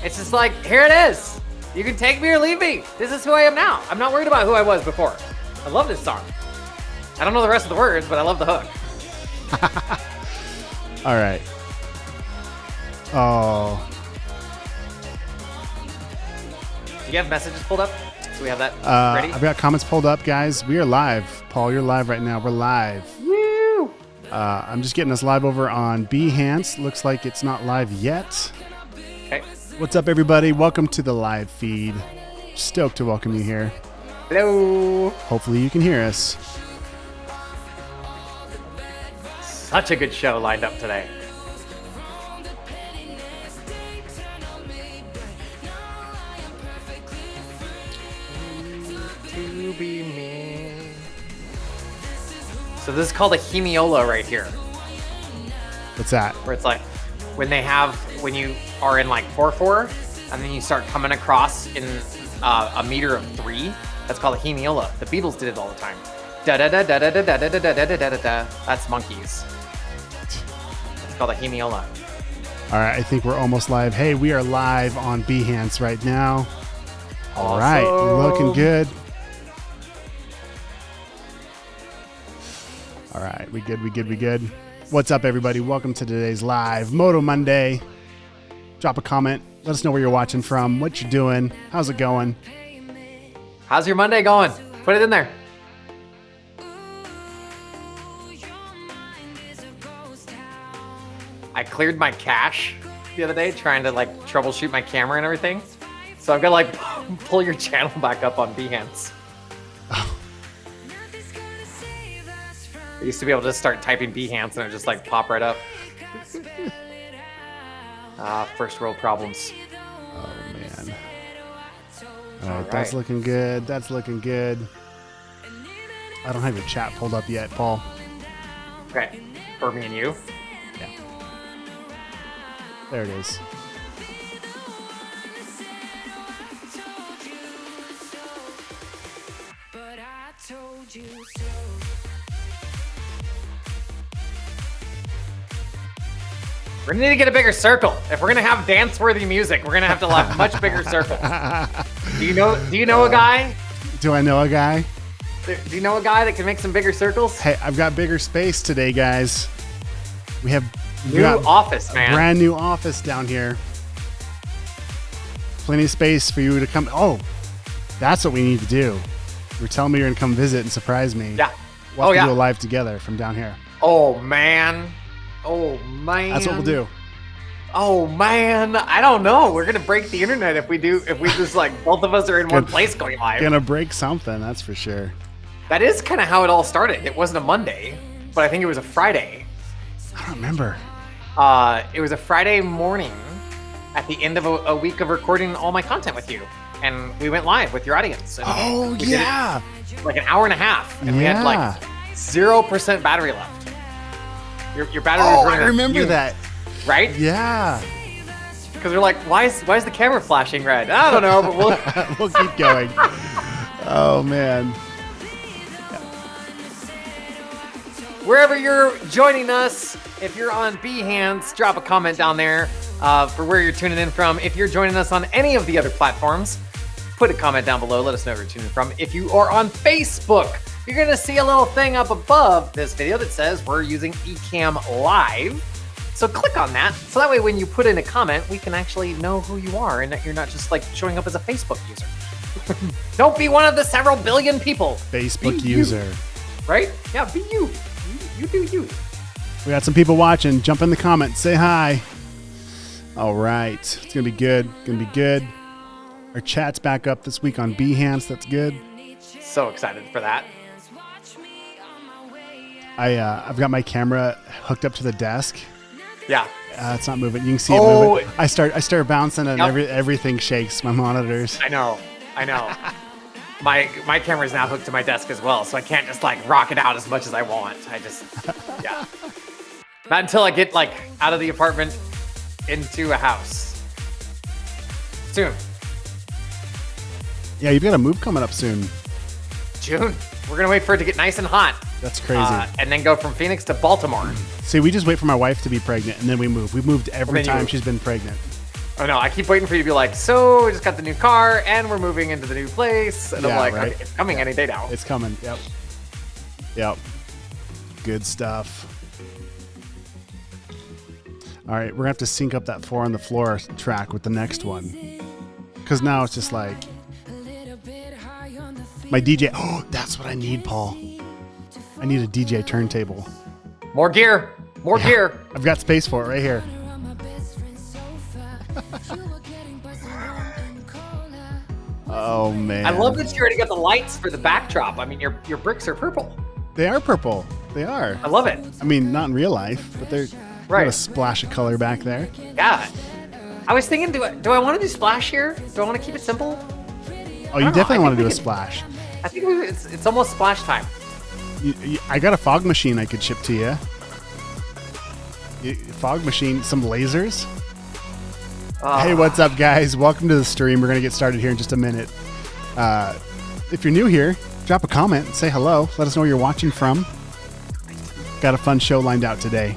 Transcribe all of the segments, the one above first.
It's just like, here it is. You can take me or leave me. This is who I am now. I'm not worried about who I was before. I love this song. I don't know the rest of the words, but I love the hook. All right. Oh. Do you have messages pulled up? So we have that ready? I've got comments pulled up, guys. We are live. Paul, you're live right now. We're live. Woo! I'm just getting us live over on Behance. Looks like it's not live yet. Okay. What's up, everybody? Welcome to the live feed. Stoked to welcome you here. Hello. Hopefully you can hear us. Such a good show lined up today. To be me. So this is called a hemiola right here. What's that? Where it's like when you are in like 4/4 and then you start coming across in a meter of 3. That's called a hemiola. The Beatles did it all the time. Da da da da da da da da da da da da da. That's monkeys. It's called a hemiola. All right, I think we're almost live. Hey, we are live on Behance right now. All right, looking good. All right, we good. What's up, everybody? Welcome to today's live Moto Monday. Drop a comment. Let us know where you're watching from, what you're doing, how's it going. How's your Monday going? Put it in there. I cleared my cache the other day trying to like troubleshoot my camera and everything. So I'm gonna like pull your channel back up on Behance. I used to be able to start typing Behance and it just like pop right up. First world problems. Oh, man. All right, that's looking good. That's looking good. I don't have your chat pulled up yet, Paul. Okay, for me and you. Yeah. There it is. But I told you so. We're gonna need to get a bigger circle. If we're gonna have dance-worthy music, we're gonna have to have much bigger circles. Do you know a guy? Do I know a guy? Do you know a guy that can make some bigger circles? Hey, I've got bigger space today, guys. We have New office, man. Brand new office down here. Plenty of space for you to come. Oh, that's what we need to do. You're telling me you're gonna come visit and surprise me. Yeah. We'll have to do a live together from down here. Oh man. Oh man. That's what we'll do. Oh man. I don't know. We're gonna break the internet if we just like both of us are in one place going live. Gonna break something, that's for sure. That is kind of how it all started. It wasn't a Monday, but I think it was a Friday. I don't remember. It was a Friday morning at the end of a week of recording all my content with you. And we went live with your audience. And oh, yeah. Like an hour and a half. And we had like 0% battery left. Your battery was running. I remember that. Right? Yeah. Because we're like, why is the camera flashing red? I don't know, but we'll keep going. Oh, man. Wherever you're joining us, if you're on Behance, drop a comment down there for where you're tuning in from. If you're joining us on any of the other platforms, put a comment down below. Let us know where you're tuning from. If you are on Facebook, you're going to see a little thing up above this video that says we're using Ecamm Live. So click on that. So that way when you put in a comment, we can actually know who you are and that you're not just like showing up as a Facebook user. Don't be one of the several billion people. Facebook user. Right? Yeah, be you. You do you. We got some people watching. Jump in the comments. Say hi. All right. It's going to be good. Going to be good. Our chat's back up this week on Behance. That's good. So excited for that. I've got my camera hooked up to the desk. Yeah. It's not moving. You can see it moving. I start bouncing and everything shakes. My monitors. I know. My camera is now hooked to my desk as well, so I can't just like rock it out as much as I want. Yeah. Not until I get like out of the apartment into a house. Soon. Yeah, you've got a move coming up soon. June. We're gonna wait for it to get nice and hot. That's crazy. And then go from Phoenix to Baltimore. See, we just wait for my wife to be pregnant and then we move. We've moved every time she's been pregnant. Oh no, I keep waiting for you to be like, so we just got the new car and we're moving into the new place. And I'm Yeah, like, right. okay, it's coming any day now. It's coming. Yep. Yep. Good stuff. All right, we're gonna have to sync up that 4 on the floor track with the next one, because now it's just like my DJ. Oh, that's what I need, Paul. I need a DJ turntable. More gear. More gear. I've got space for it right here. Oh man, I love that you already got the lights for the backdrop. I mean, your bricks are purple. They are purple. They are. I love it. I mean, not in real life, but they're Right. got a splash of color back there. Yeah. I was thinking, do I want to do splash here? Do I want to keep it simple? Oh, you know. definitely I want to think do we a could- splash. I think it's almost splash time. I got a fog machine I could ship to you. Fog machine, some lasers. Hey, what's up, guys? Welcome to the stream. We're going to get started here in just a minute. If you're new here, drop a comment, say hello. Let us know where you're watching from. Got a fun show lined out today.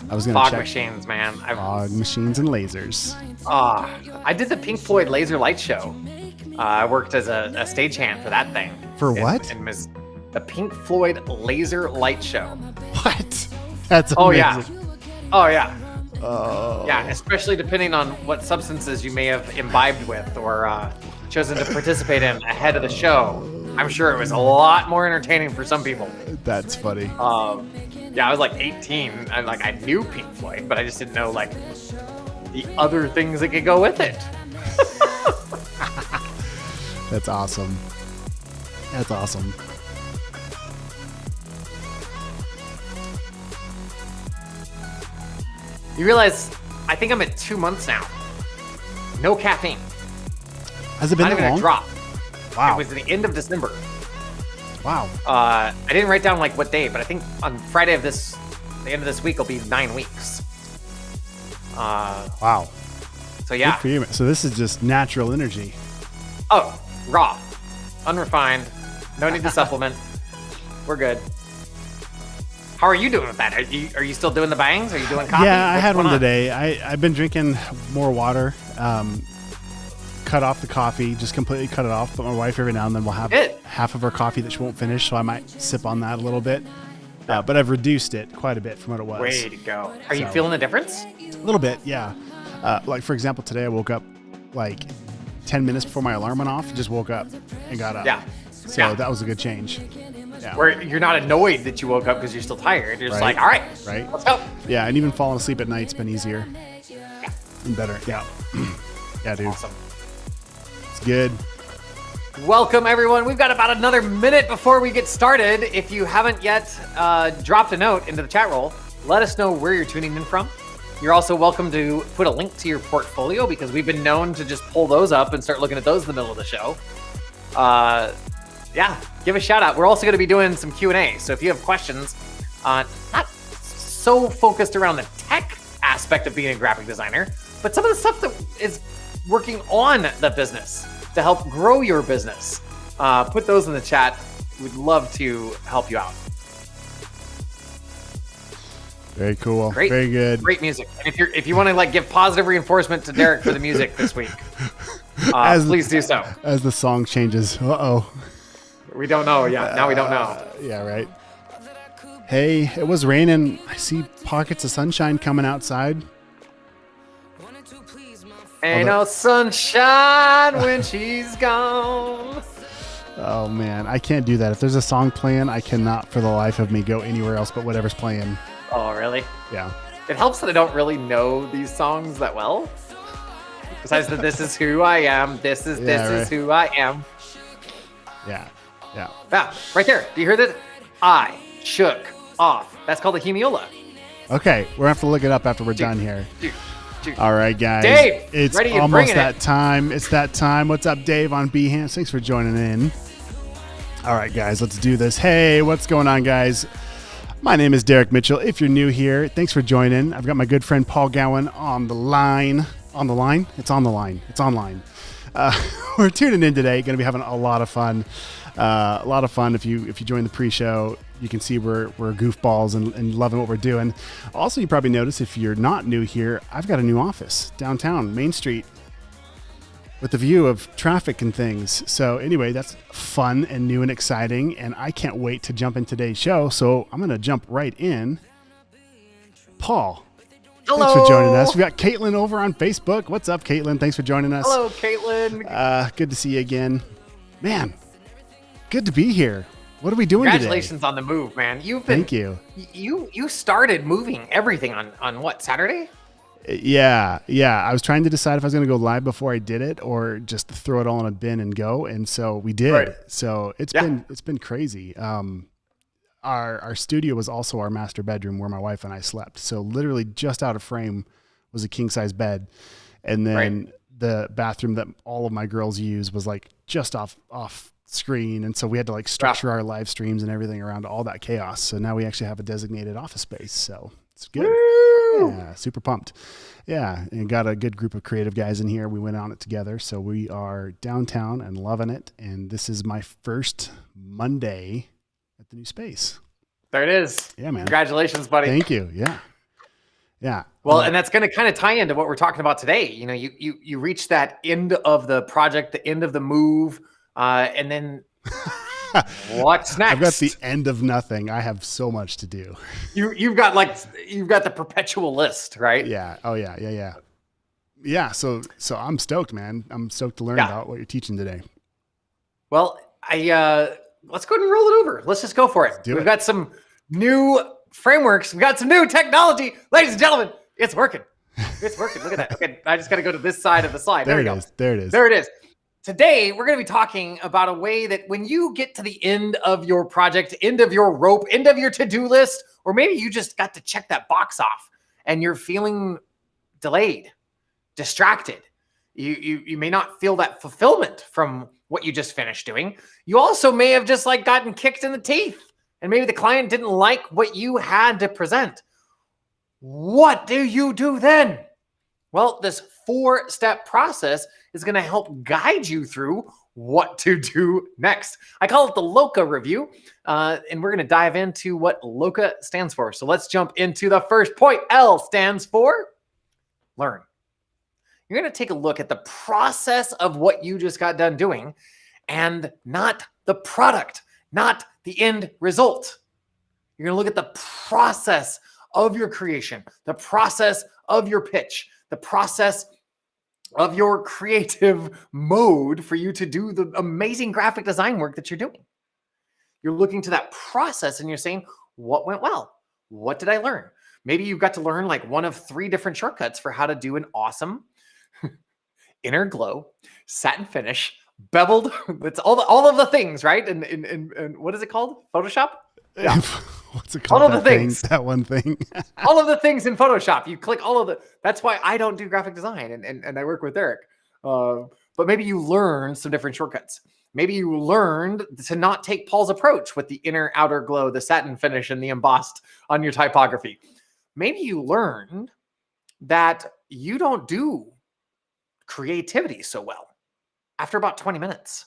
I was going to Fog check machines, man. fog machines and lasers. I did the Pink Floyd laser light show. I worked as a stagehand for that thing. For what? The Pink Floyd laser light show. What? That's amazing. Oh yeah. Oh yeah. Oh. Yeah, especially depending on what substances you may have imbibed with or chosen to participate in ahead of the show. I'm sure it was a lot more entertaining for some people. That's funny. Yeah, I was like 18. I knew Pink Floyd, but I just didn't know like the other things that could go with it. That's awesome. That's awesome. You realize, I think I'm at 2 months now. No caffeine. Has it been Not that even long? a drop. Wow. It was the end of December. Wow. I didn't write down like what day, but I think on Friday of the end of this week will be 9 weeks. Wow. So yeah. Good for you, man. So this is just natural energy. Oh, raw, unrefined, no need to supplement. We're good. How are you doing with that? Are you still doing the bangs? Are you doing coffee? Yeah, I What's had one going on? today. I've been drinking more water. Cut off the coffee, just completely cut it off. But my wife every now and then will have Good. half of her coffee that she won't finish, so I might sip on that a little bit. But I've reduced it quite a bit from what it was. Way to go. Are you So- feeling the difference? A little bit, yeah. Like for example, today I woke up like 10 minutes before my alarm went off. Just woke up and got up. Yeah. So Yeah. that was a good change. Yeah. Where you're not annoyed that you woke up because you're still tired. You're just Right. like, all right, Right. let's go. Yeah, and even falling asleep at night's been easier and better. Yeah. Yeah, dude. Awesome. It's good. Welcome, everyone. We've got about another minute before we get started. If you haven't yet dropped a note into the chat roll, let us know where you're tuning in from. You're also welcome to put a link to your portfolio because we've been known to just pull those up and start looking at those in the middle of the show. Yeah, give a shout out. We're also going to be doing some Q&A. So if you have questions, not so focused around the tech aspect of being a graphic designer, but some of the stuff that is working on the business to help grow your business, put those in the chat. We'd love to help you out. Very cool. Great. Very good. Great music. And if you want to like give positive reinforcement to Derek for the music this week, please do so. As the song changes. Uh-oh. We don't know. Yeah, now we don't know. Yeah, right. Hey, it was raining. I see pockets of sunshine coming outside. Ain't no sunshine when she's gone. Oh, man. I can't do that. If there's a song playing, I cannot for the life of me go anywhere else but whatever's playing. Oh, really? Yeah. It helps that I don't really know these songs that well. Besides that, this is who I am. This is right. who I am. Yeah. Yeah. Yeah, right there. Do you hear that? I shook off. That's called a hemiola. Okay. We're going to have to look it up after we're done here. Dude. All right, guys. Dave, it's ready and almost bringing that it. time. It's that time. What's up, Dave on Behance? Thanks for joining in. All right, guys, let's do this. Hey, what's going on, guys? My name is Derek Mitchell. If you're new here, thanks for joining. I've got my good friend Paul Gowan on the line. On the line? It's on the line. It's online. We're tuning in today. Going to be having a lot of fun. A lot of fun. If you join the pre-show, you can see we're goofballs and loving what we're doing. Also, you probably notice if you're not new here, I've got a new office downtown Main Street with the view of traffic and things. So anyway, that's fun and new and exciting, and I can't wait to jump in today's show. So I'm going to jump right in. Paul. Hello. Thanks for joining us. We got Caitlin over on Facebook. What's up, Caitlin? Thanks for joining us. Hello, Caitlin. Good to see you again. Man, good to be here. What are we doing Congratulations on the move, man. Thank you. You started moving everything on what, Saturday? Yeah. I was trying to decide if I was going to go live before I did it or just throw it all in a bin and go. And so we did. Right. So it's been crazy. Our studio was also our master bedroom where my wife and I slept. So literally just out of frame was a king size bed. And then the bathroom that all of my girls use was like just off screen. And so we had to like structure our live streams and everything around all that chaos. So now we actually have a designated office space. So it's good. Woo! Yeah, super pumped. Yeah, and got a good group of creative guys in here. We went on it together. So we are downtown and loving it. And this is my first Monday at the new space. There it is. Yeah, man. Congratulations, buddy. Thank you. Yeah. Well, and that's going to kind of tie into what we're talking about today. You know, you reach that end of the project, the end of the move, and then what's next? I've got the end of nothing. I have so much to do. You've got the perpetual list, right? Yeah. Oh yeah. Yeah. So I'm stoked, man. I'm stoked to learn about what you're teaching today. Well, let's go ahead and roll it over. Let's just go for it. We've got some new frameworks. We've got some new technology. Ladies and gentlemen, it's working. It's working. Look at that. Okay, I just got to go to this side of the slide. There it is. Today, we're going to be talking about a way that when you get to the end of your project, end of your rope, end of your to-do list, or maybe you just got to check that box off and you're feeling delayed, distracted. You may not feel that fulfillment from what you just finished doing. You also may have just like gotten kicked in the teeth and maybe the client didn't like what you had to present. What do you do then? Well, this 4-step process is going to help guide you through what to do next. I call it the LOCA review, and we're going to dive into what LOCA stands for. So let's jump into the first point. L stands for learn. You're going to take a look at the process of what you just got done doing and not the product, not the end result. You're going to look at the process of your creation, the process of your pitch, the process of your creative mode for you to do the amazing graphic design work that you're doing. You're looking to that process and you're saying, what went well? What did I learn? Maybe you've got to learn like one of 3 different shortcuts for how to do an awesome inner glow, satin finish, beveled. It's all of the things, right? And what is it called? Photoshop? Yeah. What's it called? All of the things. That one thing. All of the things in Photoshop. You click all of the. That's why I don't do graphic design, and I work with Eric. But maybe you learned some different shortcuts. Maybe you learned to not take Paul's approach with the inner outer glow, the satin finish, and the embossed on your typography. Maybe you learned that you don't do creativity so well after about 20 minutes.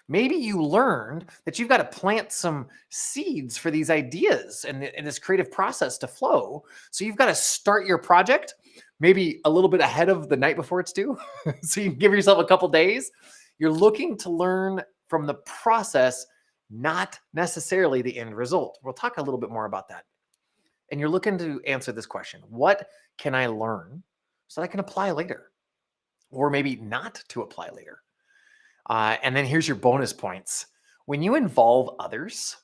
Maybe you learned that you've got to plant some seeds for these ideas and this creative process to flow. So you've got to start your project maybe a little bit ahead of the night before it's due. So you can give yourself a couple days. You're looking to learn from the process, not necessarily the end result. We'll talk a little bit more about that. And you're looking to answer this question. What can I learn so that I can apply later? Or maybe not to apply later. And then here's your bonus points. When you involve others,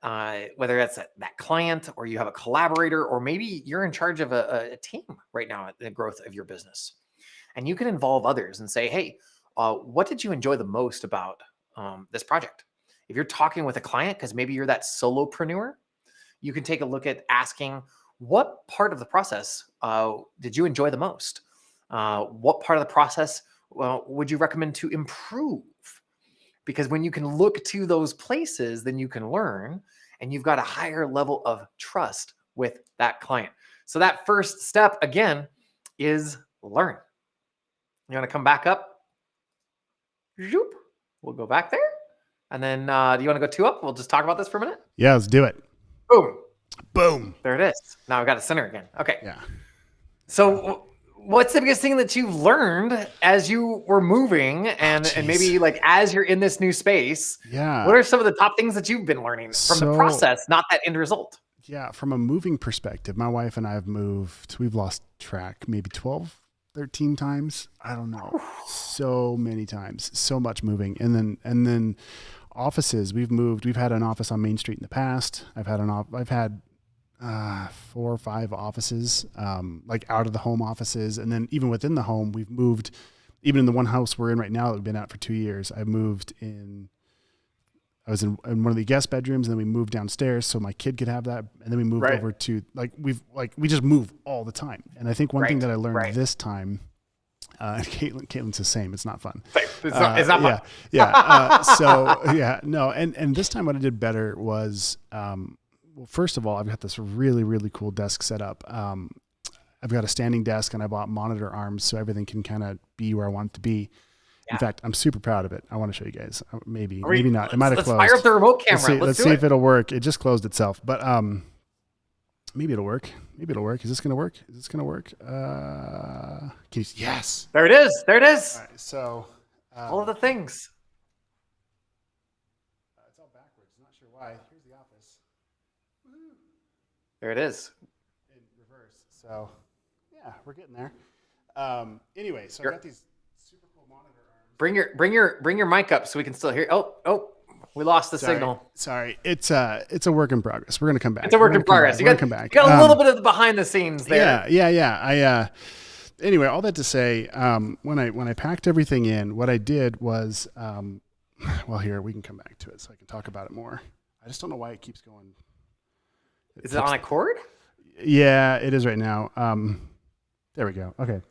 whether that's that client or you have a collaborator, or maybe you're in charge of a team right now at the growth of your business, and you can involve others and say, hey, what did you enjoy the most about this project? If you're talking with a client, because maybe you're that solopreneur, you can take a look at asking, what part of the process did you enjoy the most? What part of the process would you recommend to improve? Because when you can look to those places, then you can learn, and you've got a higher level of trust with that client. So that first step, again, is learn. You want to come back up? Zoop. We'll go back there. And then do you want to go 2 up? We'll just talk about this for a minute. Yeah, let's do it. Boom. Boom. There it is. Now I've got a center again. Okay. Yeah. So what's the biggest thing that you've learned as you were moving and maybe like as you're in this new space? Yeah. What are some of the top things that you've been learning from the process, not that end result? Yeah. From a moving perspective, my wife and I have moved, we've lost track, maybe 12, 13 times. I don't know. So many times, so much moving. And then offices, we've had an office on Main Street in the past. I've had 4 or 5 offices, like out of the home offices. And then even within the home, we've moved, even in the one house we're in right now that we've been at for 2 years, I was in one of the guest bedrooms, and then we moved downstairs so my kid could have that. And then we moved over to we just move all the time. And I think one thing that I learned this time, Caitlin's the same. It's not fun. It's not fun. Yeah. No. And this time what I did better was, well, first of all, I've got this really, really cool desk set up. I've got a standing desk, and I bought monitor arms so everything can kind of be where I want it to be. Yeah. In fact, I'm super proud of it. I want to show you guys. Maybe not. It might have closed. Let's fire up the remote camera. Let's see if it'll work. It just closed itself, but maybe it'll work. Is this going to work? Yes. There it is. All right, so all of the things. It's all backwards. I'm not sure why. Here's the office. Woo-hoo. There it is. In reverse. So yeah, we're getting there. Anyway, so I got these super cool monitor arms. Bring your mic up so we can still hear. Oh, we lost the signal. Sorry. It's a work in progress. We're gonna come back. It's a work in progress. You got a little bit of the behind the scenes there. Yeah. Anyway, all that to say, when I packed everything in, what I did was, well, here we can come back to it so I can talk about it more. I just don't know why it keeps going. Is it on a cord? Yeah, it is right now. There we go. Okay.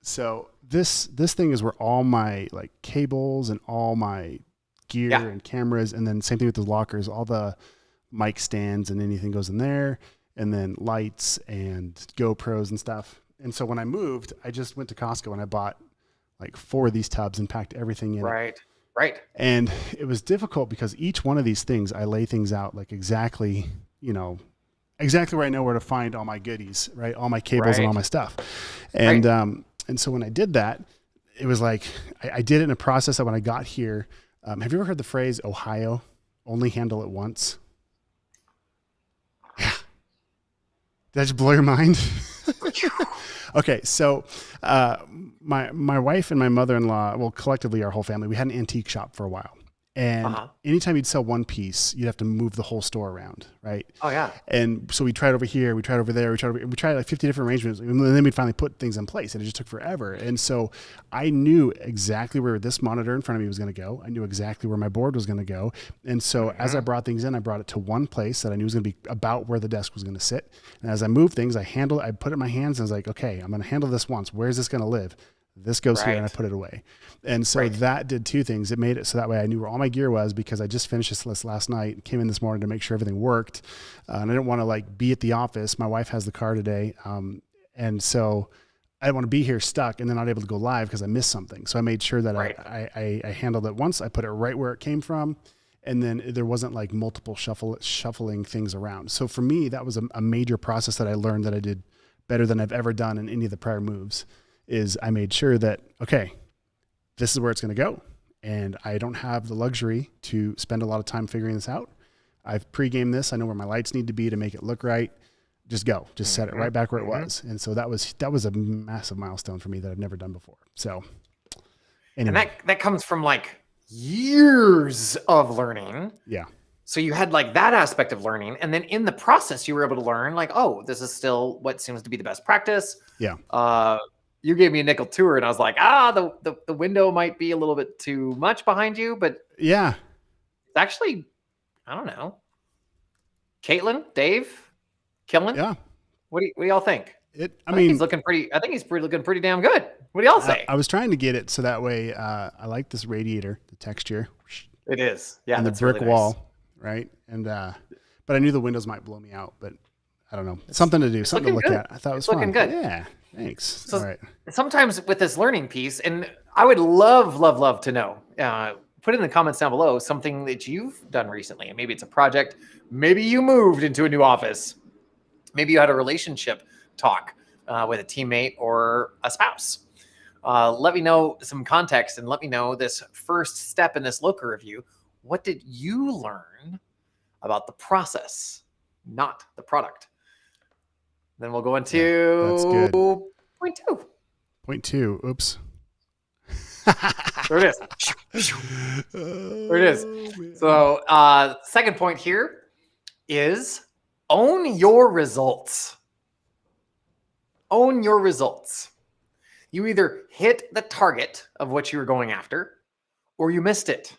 So this thing is where all my like cables and all my gear and cameras, and then same thing with the lockers, all the mic stands and anything goes in there, and then lights and GoPros and stuff. And so when I moved, I just went to Costco and I bought like 4 of these tubs and packed everything in. Right. And it was difficult because each one of these things, I lay things out like exactly where I know where to find all my goodies, right? All my cables and all my stuff. And so when I did that, it was like, I did it in a process that when I got here, have you ever heard the phrase, Ohio, only handle it once? Yeah. Did I just blow your mind? Okay. So, my wife and my mother-in-law, well, collectively our whole family, we had an antique shop for a while. And anytime you'd sell one piece, you'd have to move the whole store around, right? Oh, yeah. And so we tried over here, we tried over there, we tried like 50 different arrangements, and then we'd finally put things in place, and it just took forever. And so I knew exactly where this monitor in front of me was going to go. I knew exactly where my board was going to go. And so as I brought things in, I brought it to one place that I knew was going to be about where the desk was going to sit. And as I moved things, I put it in my hands, and I was like, okay, I'm going to handle this once. Where's this going to live? This goes here, and I put it away. And so that did 2 things. It made it so that way I knew where all my gear was, because I just finished this list last night, came in this morning to make sure everything worked. And I didn't want to like be at the office. My wife has the car today. And so I didn't want to be here stuck and then not able to go live because I missed something. So I made sure that I handled it once. I put it right where it came from. And then there wasn't like multiple shuffling things around. So for me, that was a major process that I learned that I did better than I've ever done in any of the prior moves. Is I made sure that, okay, this is where it's going to go. And I don't have the luxury to spend a lot of time figuring this out. I've pre-gamed this. I know where my lights need to be to make it look right. Just go. Just set it right back where it was. And so that was a massive milestone for me that I've never done before. So anyway. And that comes from like years of learning. Yeah. So you had like that aspect of learning. And then in the process, you were able to learn like, oh, this is still what seems to be the best practice. Yeah. You gave me a nickel tour and I was like, the window might be a little bit too much behind you, but yeah, it's actually, I don't know. Caitlin, Dave, killing. Yeah. What do y'all think? I think he's looking pretty damn good. What do y'all say? I was trying to get it so that way, I like this radiator, the texture. It is. Yeah. And the brick wall. Right. And, but I knew the windows might blow me out, but I don't know, something to do, something to look good. at. I thought it was Looking fun. good. Yeah. Thanks. So All right. sometimes with this learning piece, and I would love to know, put in the comments down below something that you've done recently. And maybe it's a project. Maybe you moved into a new office. Maybe you had a relationship talk with a teammate or a spouse. Let me know some context and let me know this first step in this LOCA review. What did you learn about the process, not the product? Then we'll go into that's good. point 2. Point 2. Oops. There it is. There it is. So second point here is own your results. Own your results. You either hit the target of what you were going after or you missed it.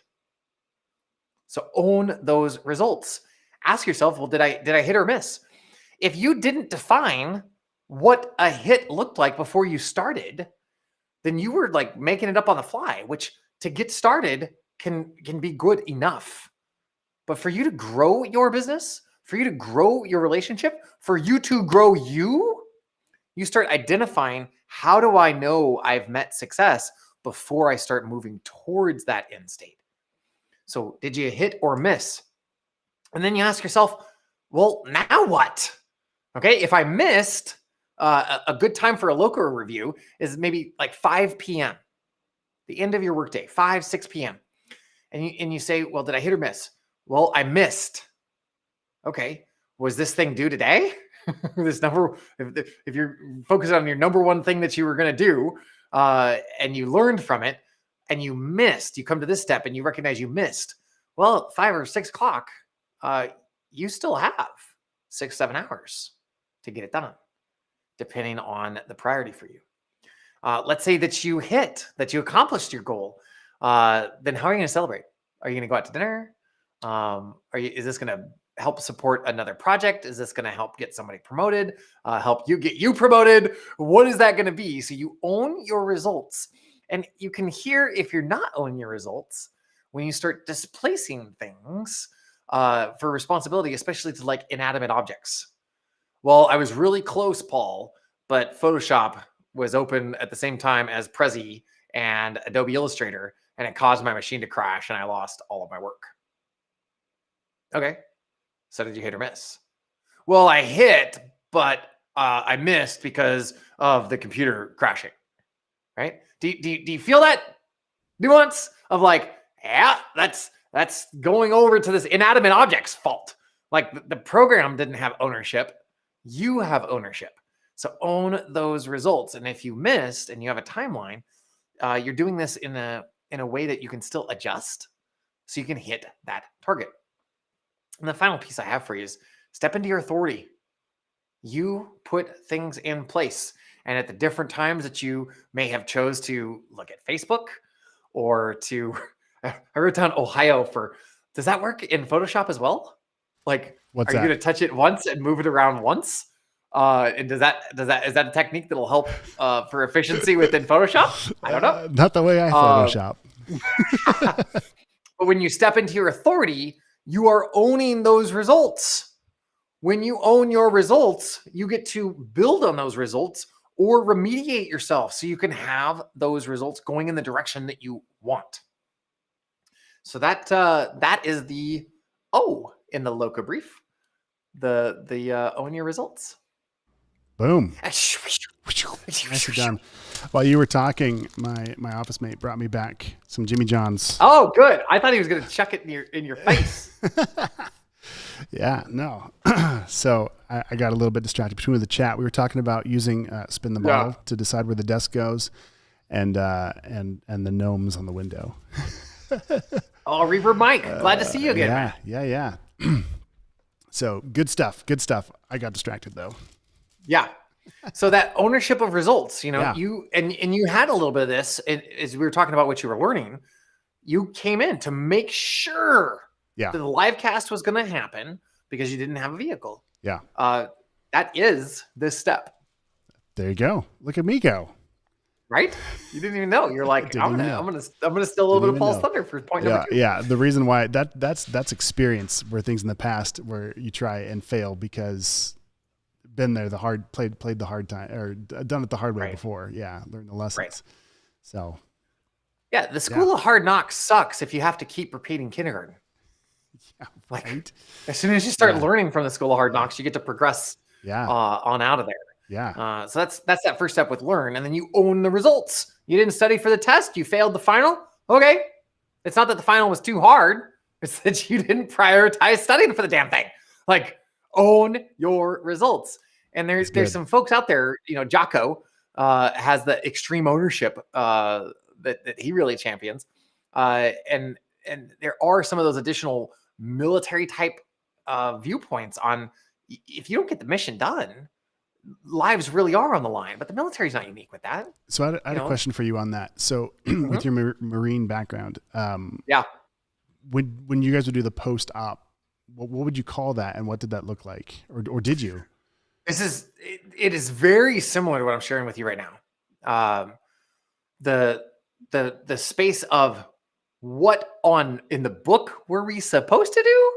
So own those results. Ask yourself, well, did I hit or miss? If you didn't define what a hit looked like before you started, then you were like making it up on the fly, which to get started can be good enough. But for you to grow your business, for you to grow your relationship, for you to grow you start identifying, how do I know I've met success before I start moving towards that end state? So did you hit or miss? And then you ask yourself, well, now what? Okay, if I missed, a good time for a LOCA review is maybe like 5 p.m., the end of your workday, 5, 6 p.m. And you say, well, did I hit or miss? Well, I missed. Okay, was this thing due today? If you're focused on your number one thing that you were going to do, and you learned from it, and you missed, you come to this step and you recognize you missed. Well, at 5 or 6 o'clock, you still have 6, 7 hours to get it done, depending on the priority for you. Let's say that you accomplished your goal. Then how are you going to celebrate? Are you going to go out to dinner? Is this going to help support another project? Is this going to help get somebody promoted? Help you get you promoted? What is that going to be? So you own your results. And you can hear if you're not owning your results when you start displacing things for responsibility, especially to like inanimate objects. Well, I was really close, Paul, but Photoshop was open at the same time as Prezi and Adobe Illustrator, and it caused my machine to crash and I lost all of my work. Okay, so did you hit or miss? Well, I hit, but I missed because of the computer crashing, right? Do you feel that nuance of like, yeah, that's going over to this inanimate object's fault. Like the program didn't have ownership. You have ownership. So own those results. And if you missed and you have a timeline, you're doing this in a way that you can still adjust so you can hit that target. And the final piece I have for you is step into your authority. You put things in place. And at the different times that you may have chose to look at Facebook or to, I wrote down Ohio for, does that work in Photoshop as well? Like, are you going to touch it once and move it around once? And is that a technique that'll help for efficiency within Photoshop? I don't know. Not the way I Photoshop. But when you step into your authority, you are owning those results. When you own your results, you get to build on those results or remediate yourself so you can have those results going in the direction that you want. So that is the O in the LOCA brief, the own your results. Boom. Nicely done. While you were talking, my office mate brought me back some Jimmy John's. Oh, good. I thought he was going to chuck it in your face. Yeah, no. So I got a little bit distracted between the chat. We were talking about using spin the bottle to decide where the desk goes, and the gnomes on the window. Oh, Reverb Mike, glad to see you again. Yeah. So good stuff. I got distracted though. Yeah. So that ownership of results, you had a little bit of this as we were talking about what you were learning. You came in to make sure that the live cast was going to happen because you didn't have a vehicle. Yeah. That is this step. There you go. Look at me go. Right? You didn't even know. You're like, I'm gonna steal a little bit of Paul's thunder for point number 2. Yeah. The reason why that's experience where things in the past where you try and fail because been there, played the hard time, or done it the hard way Right. before. Yeah, learned the lessons. Right. So Yeah, the school of hard knocks sucks if you have to keep repeating kindergarten. yeah, Like, right. as soon as you start Yeah. learning from the school of hard knocks, you get to progress Yeah, on out of there. yeah. So that's that first step with learn, and then you own the results. You didn't study for the test, you failed the final. Okay, it's not that the final was too hard; it's that you didn't prioritize studying for the damn thing. Like, own your results. And there's good. some folks out there. Jocko has the extreme ownership that he really champions, and there are some of those additional military type viewpoints on if you don't get the mission done, lives really are on the line. But the military is not unique with that. So I had a question for you on that. So with your Marine background, Yeah. when you guys would do the post-op, what would you call that, and what did that look like, or did you? It is very similar to what I'm sharing with you right now. The space of what in the book were we supposed to do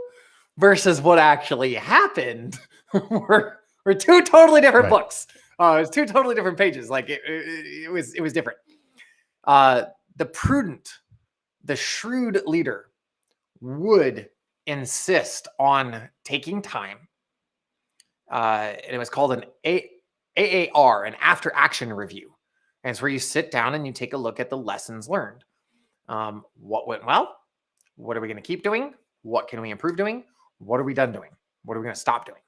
versus what actually happened were two totally different books. It's two totally different pages. Like it was different. The prudent, the shrewd leader would insist on taking time. And it was called an AAR, an after action review. And it's where you sit down and you take a look at the lessons learned. What went well? What are we going to keep doing? What can we improve doing? What are we done doing? What are we going to stop doing?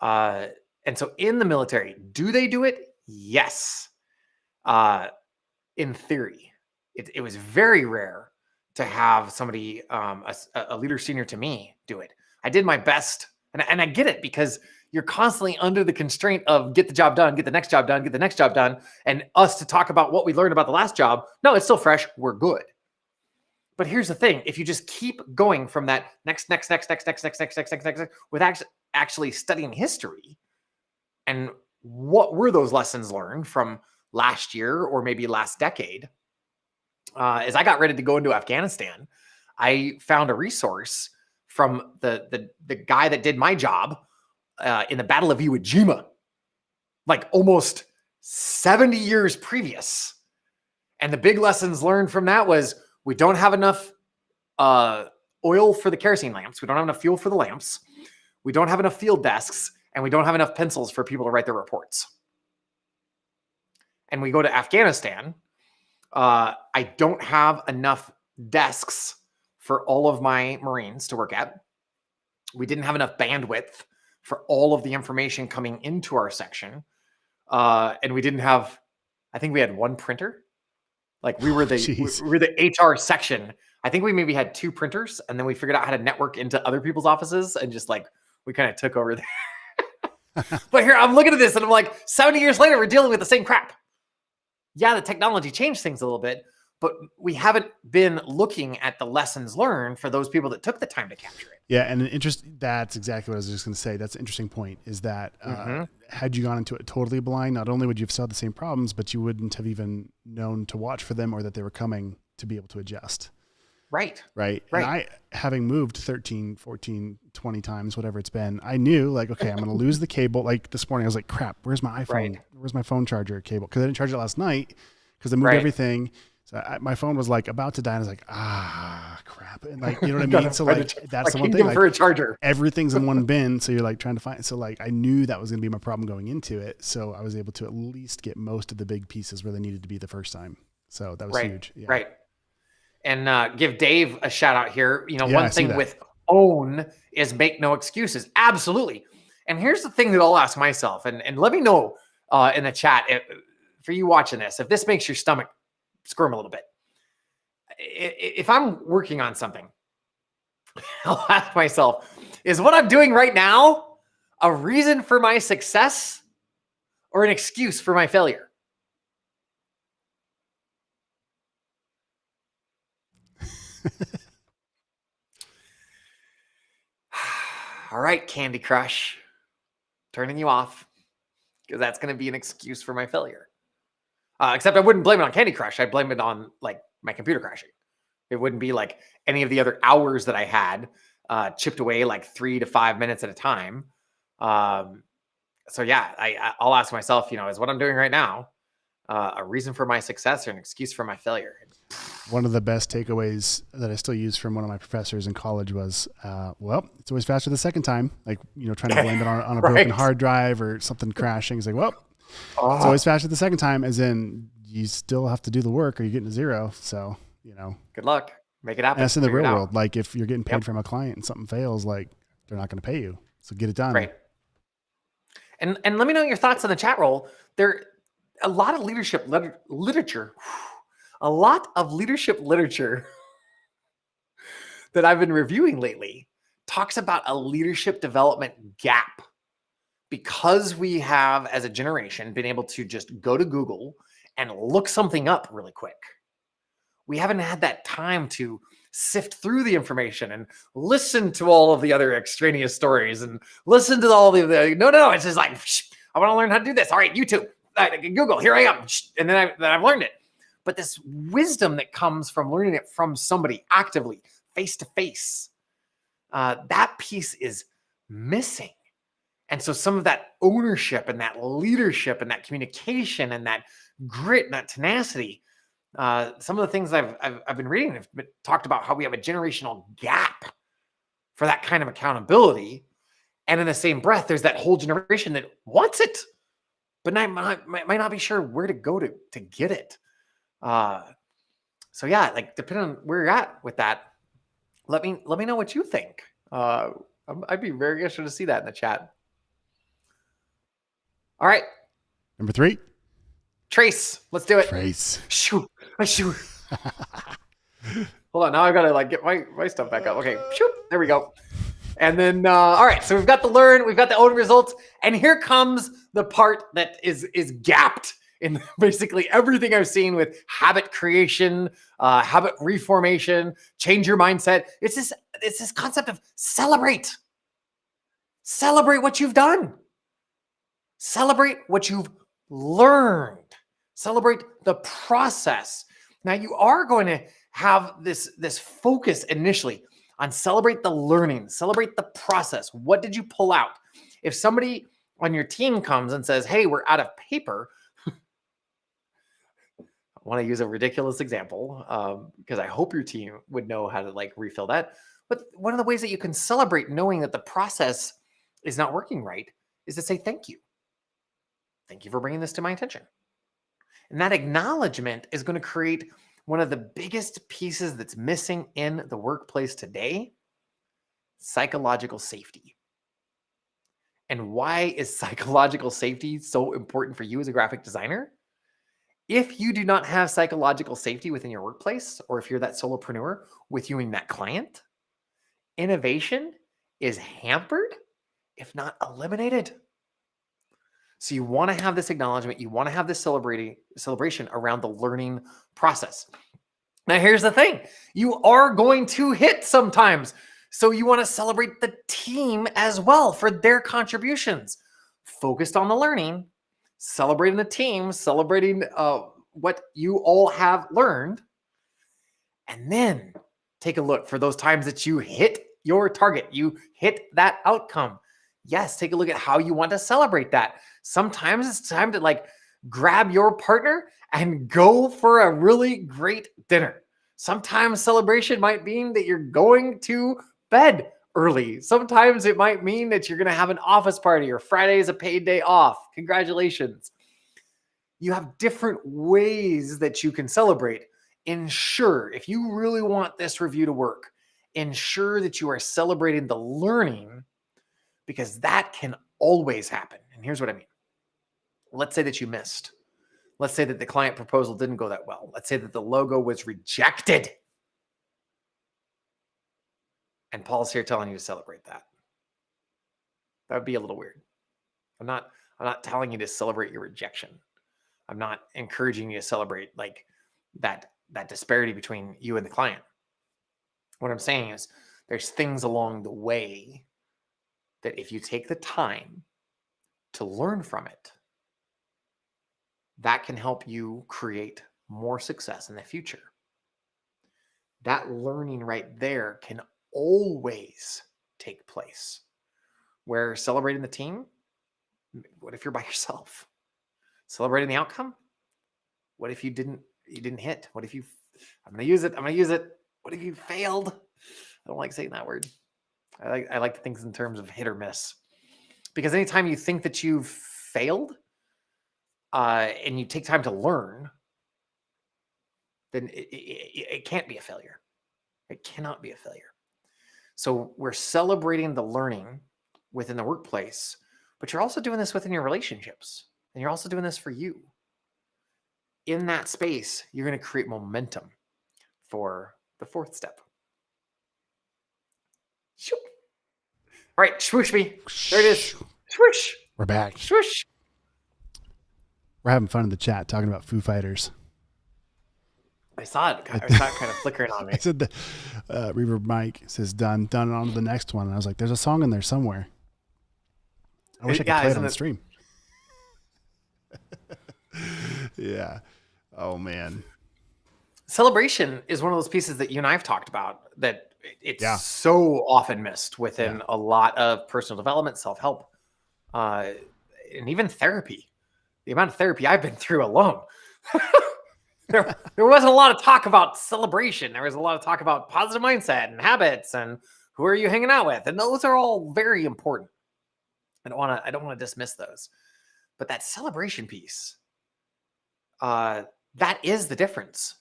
And so in the military, do they do it? Yes. In theory, it was very rare to have somebody, a leader senior to me, do it. I did my best, and I get it, because you're constantly under the constraint of get the job done, get the next job done, get the next job done, and us to talk about what we learned about the last job. No, it's still fresh. We're good. But here's the thing: if you just keep going from that next, with actually studying history, and what were those lessons learned from last year or maybe last decade? As I got ready to go into Afghanistan, I found a resource from the guy that did my job in the Battle of Iwo Jima, like almost 70 years previous. And the big lessons learned from that was we don't have enough oil for the kerosene lamps. We don't have enough fuel for the lamps. We don't have enough field desks, and we don't have enough pencils for people to write their reports. And we go to Afghanistan. I don't have enough desks for all of my Marines to work at. We didn't have enough bandwidth for all of the information coming into our section. And we didn't have, I think we had one printer. Like we were the HR section. I think we maybe had two printers, and then we figured out how to network into other people's offices, and just like, we kind of took over there. But here I'm looking at this and I'm like, 70 years later, we're dealing with the same crap. Yeah, the technology changed things a little bit, but we haven't been looking at the lessons learned for those people that took the time to capture it. Yeah, and that's exactly what I was just going to say. That's an interesting point, is that had you gone into it totally blind, not only would you have solved the same problems, but you wouldn't have even known to watch for them or that they were coming to be able to adjust. Right. And I, having moved 13, 14, 20 times, whatever it's been, I knew like, okay, I'm going to lose the cable. Like this morning, I was like, crap, where's my iPhone? Right. Where's my phone charger cable? Because I didn't charge it last night because I moved everything. So my phone was like about to die. And I was like, crap. And like, you know what I mean? So like, that's the one thing. Like, for a charger. Everything's in one bin. So you're like trying to find. So like, I knew that was going to be my problem going into it. So I was able to at least get most of the big pieces where they needed to be the first time. So that was huge. Yeah. Right. And give Dave a shout out here. One thing with own is make no excuses. Absolutely. And here's the thing that I'll ask myself, and let me know in the chat for you watching this, if this makes your stomach squirm a little bit. If I'm working on something, I'll ask myself, is what I'm doing right now a reason for my success or an excuse for my failure? All right, Candy Crush, turning you off, because that's going to be an excuse for my failure. Except I wouldn't blame it on Candy Crush. I'd blame it on like my computer crashing. It wouldn't be like any of the other hours that I had chipped away like 3 to 5 minutes at a time. So yeah, I'll ask myself, is what I'm doing right now a reason for my success or an excuse for my failure? One of the best takeaways that I still use from one of my professors in college was, well, it's always faster the second time. Like, trying to blame it on a broken Right. hard drive or something crashing. It's like, well, it's Oh, always faster the second time, as in you still have to do the work or you're getting a zero. So, good luck. Make it and happen. that's in the Figure it real out. world. Like if you're getting paid Yep. from a client and something fails, like they're not going to pay you. So get it done. Right. And let me know your thoughts on the chat roll. There a lot of leadership literature, a lot of leadership literature that I've been reviewing lately talks about a leadership development gap because we have, as a generation, been able to just go to Google and look something up really quick. We haven't had that time to sift through the information and listen to all of the other extraneous stories and listen to all the no. It's just like, I want to learn how to do this. All right, YouTube, Google, here I am. And then I've learned it. But this wisdom that comes from learning it from somebody actively, face to face, that piece is missing. And so some of that ownership and that leadership and that communication and that grit and that tenacity, some of the things I've been reading have talked about how we have a generational gap for that kind of accountability. And in the same breath, there's that whole generation that wants it, but might not be sure where to go to get it. So yeah, like depending on where you're at with that, let me know what you think. I'd be very interested to see that in the chat. All right, Number 3, Trace, let's do it. trace. Shoot. Hold on, now I've got to get my stuff back up. Okay, shoot, there we go. And then, all right, so we've got the learn, we've got the own results, and here comes the part that is gapped in basically everything I've seen with habit creation, habit reformation, change your mindset. It's this concept of celebrate. Celebrate what you've done. Celebrate what you've learned. Celebrate the process. Now you are going to have this focus initially on celebrate the learning, celebrate the process. What did you pull out? If somebody on your team comes and says, hey, we're out of paper, I want to use a ridiculous example because I hope your team would know how to refill that. But one of the ways that you can celebrate knowing that the process is not working right is to say thank you. Thank you for bringing this to my attention. And that acknowledgement is going to create one of the biggest pieces that's missing in the workplace today, psychological safety. And why is psychological safety so important for you as a graphic designer? If you do not have psychological safety within your workplace, or if you're that solopreneur with you and that client, innovation is hampered, if not eliminated. So you want to have this acknowledgement, you want to have this celebration around the learning process. Now, here's the thing. You are going to hit sometimes. So you want to celebrate the team as well for their contributions. Focused on the learning, celebrating the team, celebrating what you all have learned. And then take a look for those times that you hit your target, you hit that outcome. Yes, take a look at how you want to celebrate that. Sometimes it's time to grab your partner and go for a really great dinner. Sometimes celebration might mean that you're going to bed early. Sometimes it might mean that you're going to have an office party or Friday is a paid day off. Congratulations. You have different ways that you can celebrate. Ensure, if you really want this review to work, ensure that you are celebrating the learning, because that can always happen. And here's what I mean. Let's say that you missed. Let's say that the client proposal didn't go that well. Let's say that the logo was rejected. And Paul's here telling you to celebrate that. That would be a little weird. I'm not telling you to celebrate your rejection. I'm not encouraging you to celebrate that disparity between you and the client. What I'm saying is there's things along the way that if you take the time to learn from it, that can help you create more success in the future. That learning right there can always take place. Where celebrating the team What if you're by yourself? Celebrating the outcome? What if you didn't hit? What if you, I'm going to use it. What if you failed? I don't like saying that word. I like things in terms of hit or miss. Because anytime you think that you've failed, and you take time to learn, then it can't be a failure. It cannot be a failure. So we're celebrating the learning within the workplace, but you're also doing this within your relationships, and you're also doing this for you. In that space, you're going to create momentum for the fourth step. Shoop. All right, swoosh me. There it is. Swoosh. We're back. Swoosh. We're having fun in the chat talking about Foo Fighters. I saw it kind of flickering on me. I said the Reverb Mike says done on to the next one. And I was like, there's a song in there somewhere. I wish I could play it on the stream. Yeah. Oh man. Celebration is one of those pieces that you and I have talked about that it's so often missed within a lot of personal development, self-help, and even therapy. The amount of therapy I've been through alone. There wasn't a lot of talk about celebration. There was a lot of talk about positive mindset and habits and who are you hanging out with? And those are all very important. I don't want to dismiss those. But that celebration piece, that is the difference.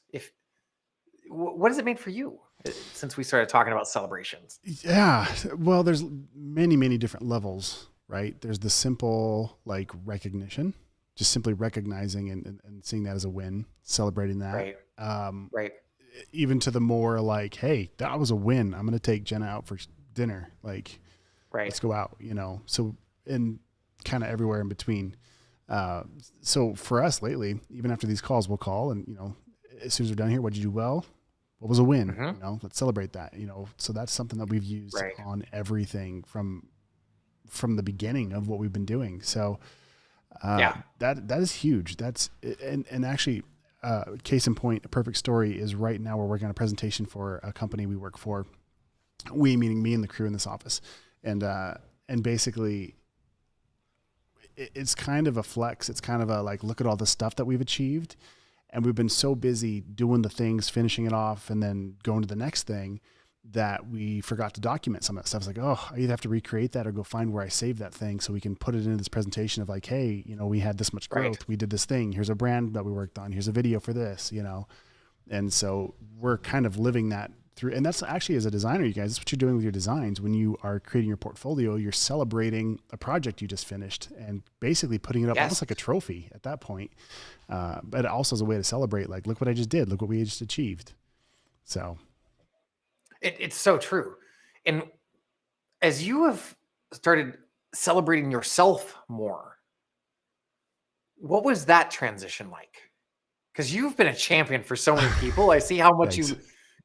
What does it mean for you since we started talking about celebrations? Yeah. Well, there's many, many different levels, right? There's the simple like recognition, just simply recognizing and seeing that as a win, celebrating that. Right. Right. Even to the more like, hey, that was a win. I'm going to take Jenna out for dinner. Like, let's go out, so, and kind of everywhere in between. So for us lately, even after these calls, we'll call and, as soon as we're done here, what'd you do well? What was a win? Mm-hmm. Let's celebrate that, so that's something that we've used on everything from the beginning of what we've been doing. So, that is huge. That's, and actually, case in point, a perfect story is right now we're working on a presentation for a company we work for. We, meaning me and the crew in this office. And basically it's kind of a flex. It's kind of a, like, look at all the stuff that we've achieved. And we've been so busy doing the things, finishing it off, and then going to the next thing that we forgot to document some of that stuff. It's like, oh, I either have to recreate that or go find where I saved that thing so we can put it into this presentation of like, hey, we had this much growth. Right. We did this thing. Here's a brand that we worked on. Here's a video for this, And so we're kind of living that through. And that's actually, as a designer, you guys, that's what you're doing with your designs. When you are creating your portfolio, you're celebrating a project you just finished and basically putting it up almost like a trophy at that point. But also as a way to celebrate, like, look what I just did. Look what we just achieved. So it's so true. And as you have started celebrating yourself more, what was that transition like? Because you've been a champion for so many people. I see how much you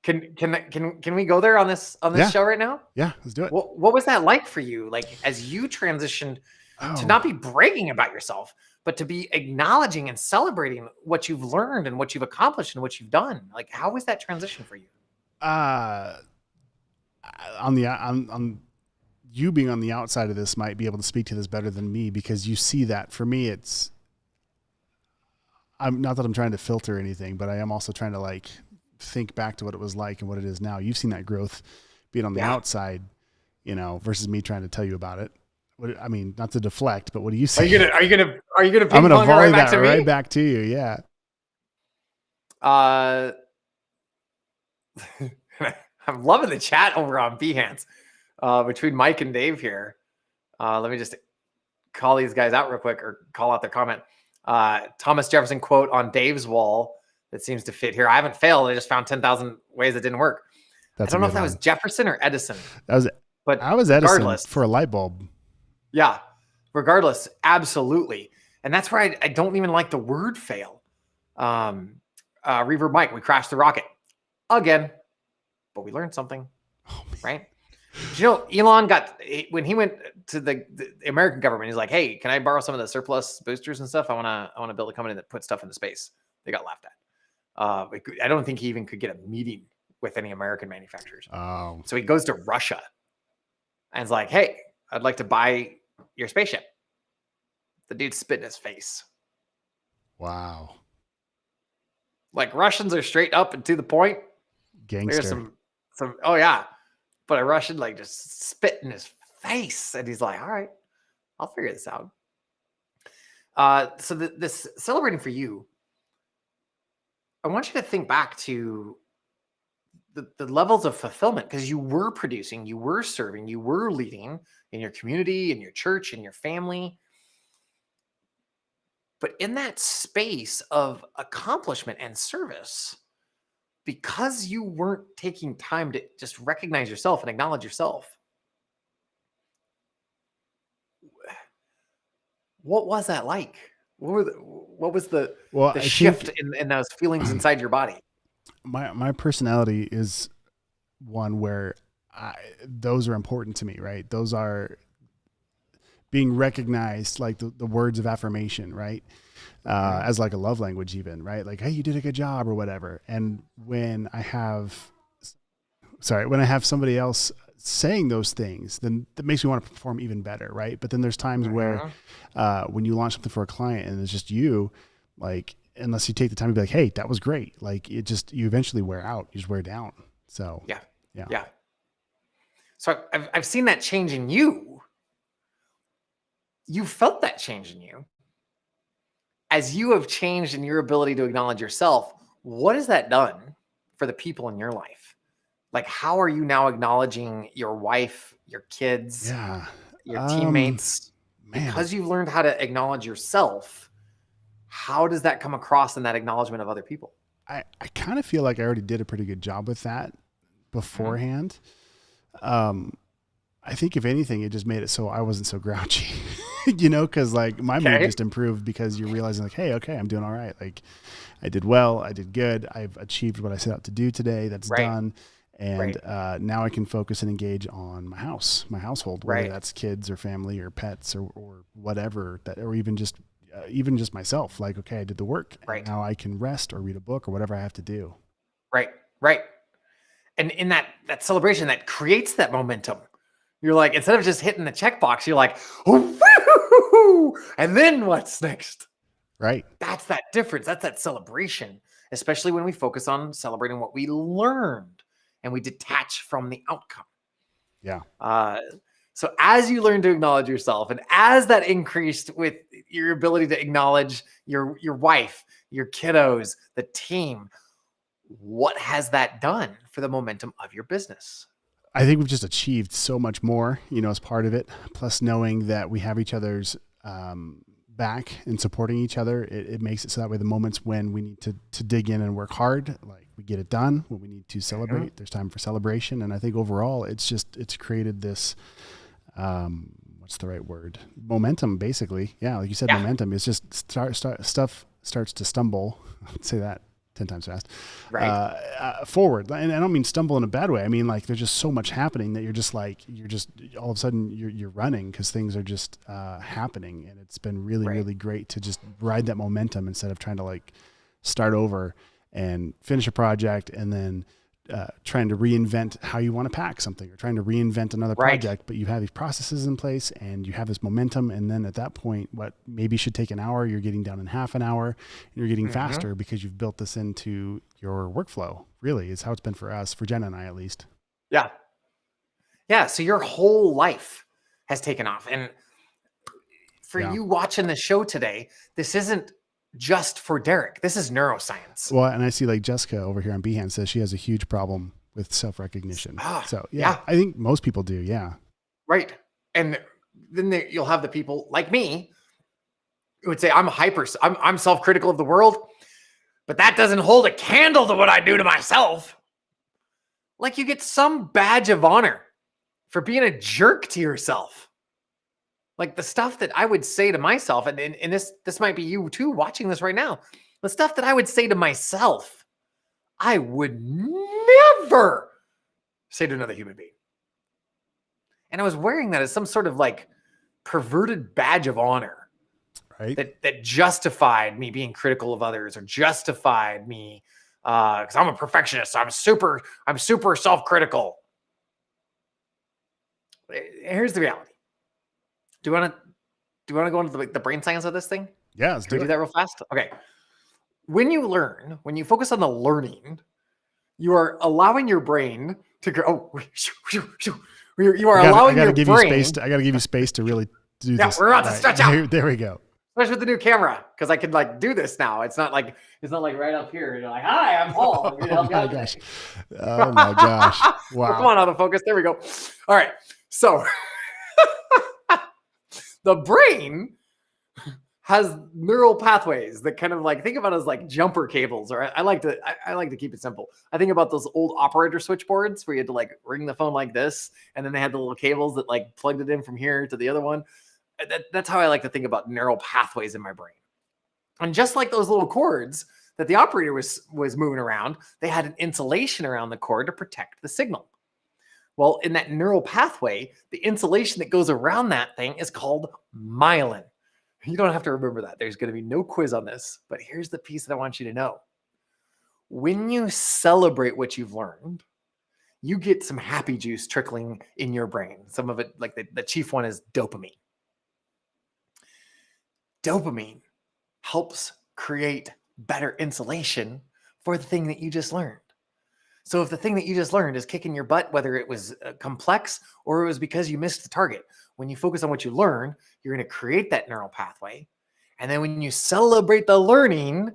can we go there on this show right now? Yeah, let's do it. What was that like for you? Like, as you transitioned to not be bragging about yourself, but to be acknowledging and celebrating what you've learned and what you've accomplished and what you've done. Like, how was that transition for you? On you being on the outside of this might be able to speak to this better than me, because you see that. For me, I'm not that I'm trying to filter anything, but I am also trying to like think back to what it was like and what it is now. You've seen that growth being on the outside, versus me trying to tell you about it. I mean, not to deflect, but what do you see? Are you gonna I'm gonna volley that right back to you. Yeah. I'm loving the chat over on Behance between Mike and Dave here. Let me just call these guys out real quick, or call out their comment. Thomas Jefferson quote on Dave's wall that seems to fit here. I haven't failed. I just found 10,000 ways that didn't work. I don't know if that was Jefferson or Edison. I was Edison for a light bulb. Yeah. Regardless, absolutely. And that's where I don't even like the word fail. Reverb Mike, we crashed the rocket again, but we learned something, right? Elon when he went to the American government, he's like, hey, can I borrow some of the surplus boosters and stuff? I want to build a company that puts stuff into space. They got laughed at. I don't think he even could get a meeting with any American manufacturers. Oh. So he goes to Russia and is like, hey, I'd like to buy your spaceship. the dude spit in his face. Wow. Like Russians are straight up and to the point. There's Gangster. some. Oh yeah, but a Russian like just spit in his face, and he's like, "All right, I'll figure this out." So this celebrating for you, I want you to think back to the levels of fulfillment, because you were producing, you were serving, you were leading in your community, in your church, in your family. But in that space of accomplishment and service, because you weren't taking time to just recognize yourself and acknowledge yourself, what was that like? What was the Well, I shift think in those feelings inside your body? my personality is one where those are important to me, right? Those are being recognized, like the words of affirmation, right? As like a love language even, right? Like, hey, you did a good job or whatever. And when I have somebody else saying those things, then that makes me want to perform even better, right? But then there's times where when you launch something for a client and it's just you, like, unless you take the time to be like, hey, that was great. Like you eventually wear out, you just wear down. So Yeah. So I've seen that change in you. You felt that change in you. As you have changed in your ability to acknowledge yourself, what has that done for the people in your life? Like, how are you now acknowledging your wife, your kids, your teammates? Because you've learned how to acknowledge yourself, how does that come across in that acknowledgement of other people? I kind of feel like I already did a pretty good job with that beforehand. I think if anything, it just made it so I wasn't so grouchy, cause like my mood just improved because you're realizing like, hey, okay, I'm doing all right. Like I did well, I did good. I've achieved what I set out to do today. That's done. And now I can focus and engage on my household, whether that's kids or family or pets or whatever or even just myself. Like, okay, I did the work. And now I can rest or read a book or whatever I have to do. Right. And in that celebration that creates that momentum, you're like, instead of just hitting the checkbox, you're like, oh, and then what's next? Right. That's that difference. That's that celebration, especially when we focus on celebrating what we learned and we detach from the outcome. Yeah. So as you learn to acknowledge yourself, and as that increased with your ability to acknowledge your wife, your kiddos, the team, what has that done for the momentum of your business? I think we've just achieved so much more, as part of it. Plus knowing that we have each other's back and supporting each other, it makes it so that way the moments when we need to dig in and work hard, like we get it done. When we need to celebrate, there's time for celebration. And I think overall, it's created this, what's the right word? Momentum, basically. Yeah, like you said, momentum. It's just stuff starts to stumble. I'd say that 10 times fast, forward. And I don't mean stumble in a bad way. I mean, like, there's just so much happening that you're just all of a sudden you're running because things are just happening. And it's been really, really great to just ride that momentum instead of trying to like start over and finish a project and then trying to reinvent how you want to pack something or trying to reinvent another project, but you have these processes in place and you have this momentum. And then at that point, what maybe should take an hour, you're getting down in half an hour and you're getting faster because you've built this into your workflow. Really is how it's been for us, for Jenna and I, at least. Yeah. So your whole life has taken off. And for you watching the show today, this isn't just for Derek. This is neuroscience. Well, and I see like Jessica over here on Behance says she has a huge problem with self-recognition. So I think most people do. Yeah. Right. And then you'll have the people like me who would say, I'm self-critical of the world, but that doesn't hold a candle to what I do to myself. Like you get some badge of honor for being a jerk to yourself. Like the stuff that I would say to myself, and this might be you too watching this right now, the stuff that I would say to myself, I would never say to another human being. And I was wearing that as some sort of like perverted badge of honor, right? That justified me being critical of others or justified me because I'm a perfectionist. I'm super self-critical. Here's the reality. Do you want you want to go into the brain science of this thing? Yeah, let's Can we do do it. that real fast? Okay. When you learn, when you focus on the learning, you are allowing your brain to go. You are I allowing gotta your give brain. you space. I gotta give you space to really do Yeah, this. we're about to stretch out. There we go. Especially with the new camera, because I can like do this now. It's not like right up here. You're like, hi, I'm Paul. I'm here to help you my out gosh. today. Oh my gosh. Well, come Wow. on, autofocus. There we go. All right. So the brain has neural pathways that kind of like think about it as like jumper cables, or I like to keep it simple. I think about those old operator switchboards where you had to like ring the phone like this, and then they had the little cables that like plugged it in from here to the other one. That's how I like to think about neural pathways in my brain. And just like those little cords that the operator was moving around, they had an insulation around the cord to protect the signal. Well, in that neural pathway, the insulation that goes around that thing is called myelin. You don't have to remember that. There's going to be no quiz on this, but here's the piece that I want you to know. When you celebrate what you've learned, you get some happy juice trickling in your brain. Some of it, like the chief one, is dopamine. Dopamine helps create better insulation for the thing that you just learned. So if the thing that you just learned is kicking your butt, whether it was complex or it was because you missed the target, when you focus on what you learn, you're going to create that neural pathway. And then when you celebrate the learning,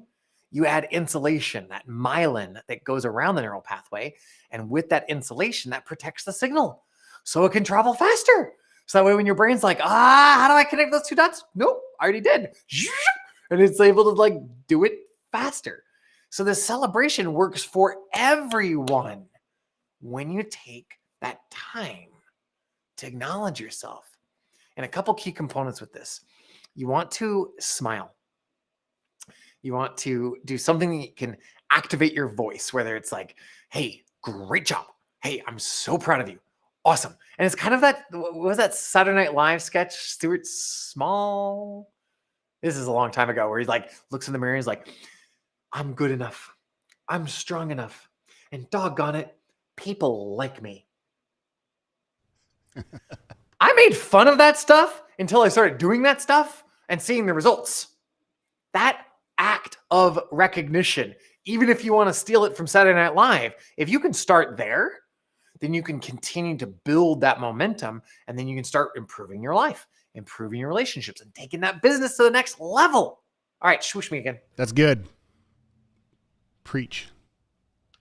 you add insulation, that myelin that goes around the neural pathway. And with that insulation, that protects the signal so it can travel faster. So that way when your brain's like, how do I connect those two dots? Nope, I already did. And it's able to like do it faster. So the celebration works for everyone when you take that time to acknowledge yourself. And a couple key components with this. You want to smile. You want to do something that can activate your voice, whether it's like, hey, great job. Hey, I'm so proud of you. Awesome. And it's kind of that, what was that Saturday Night Live sketch, Stuart Small? This is a long time ago, where he like looks in the mirror and he's like, I'm good enough. I'm strong enough. And doggone it, people like me. I made fun of that stuff until I started doing that stuff and seeing the results. That act of recognition, even if you want to steal it from Saturday Night Live, if you can start there, then you can continue to build that momentum, and then you can start improving your life, improving your relationships, and taking that business to the next level. All right, swoosh me again. That's good. Preach.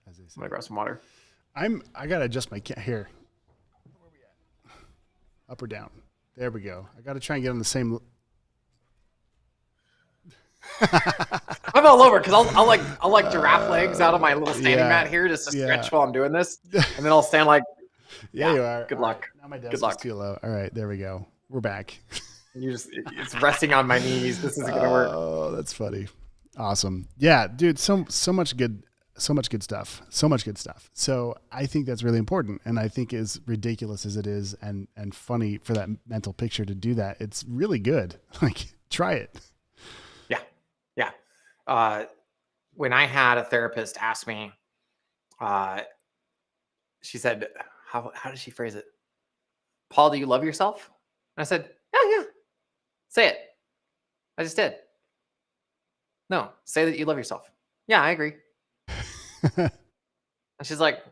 As they say. I'm gonna grab some water. I gotta adjust my here. Where we at? Up or down? There we go. I gotta try and get on the same. I'm all over because I'll like giraffe legs out of my little standing mat here just to stretch while I'm doing this, and then I'll stand like. Yeah, you are. Good luck. Now my desk Good luck. is too low. All right, there we go. We're back. It's resting on my knees. This isn't gonna work. Oh, that's funny. Awesome. Yeah, dude, so much good stuff. So much good stuff. So I think that's really important. And I think as ridiculous as it is and funny for that mental picture to do that, it's really good. Like, try it. Yeah. When I had a therapist ask me, she said, how did she phrase it? Paul, do you love yourself? And I said, yeah. Say it. I just did. No, say that you love yourself. Yeah, I agree. And she's like,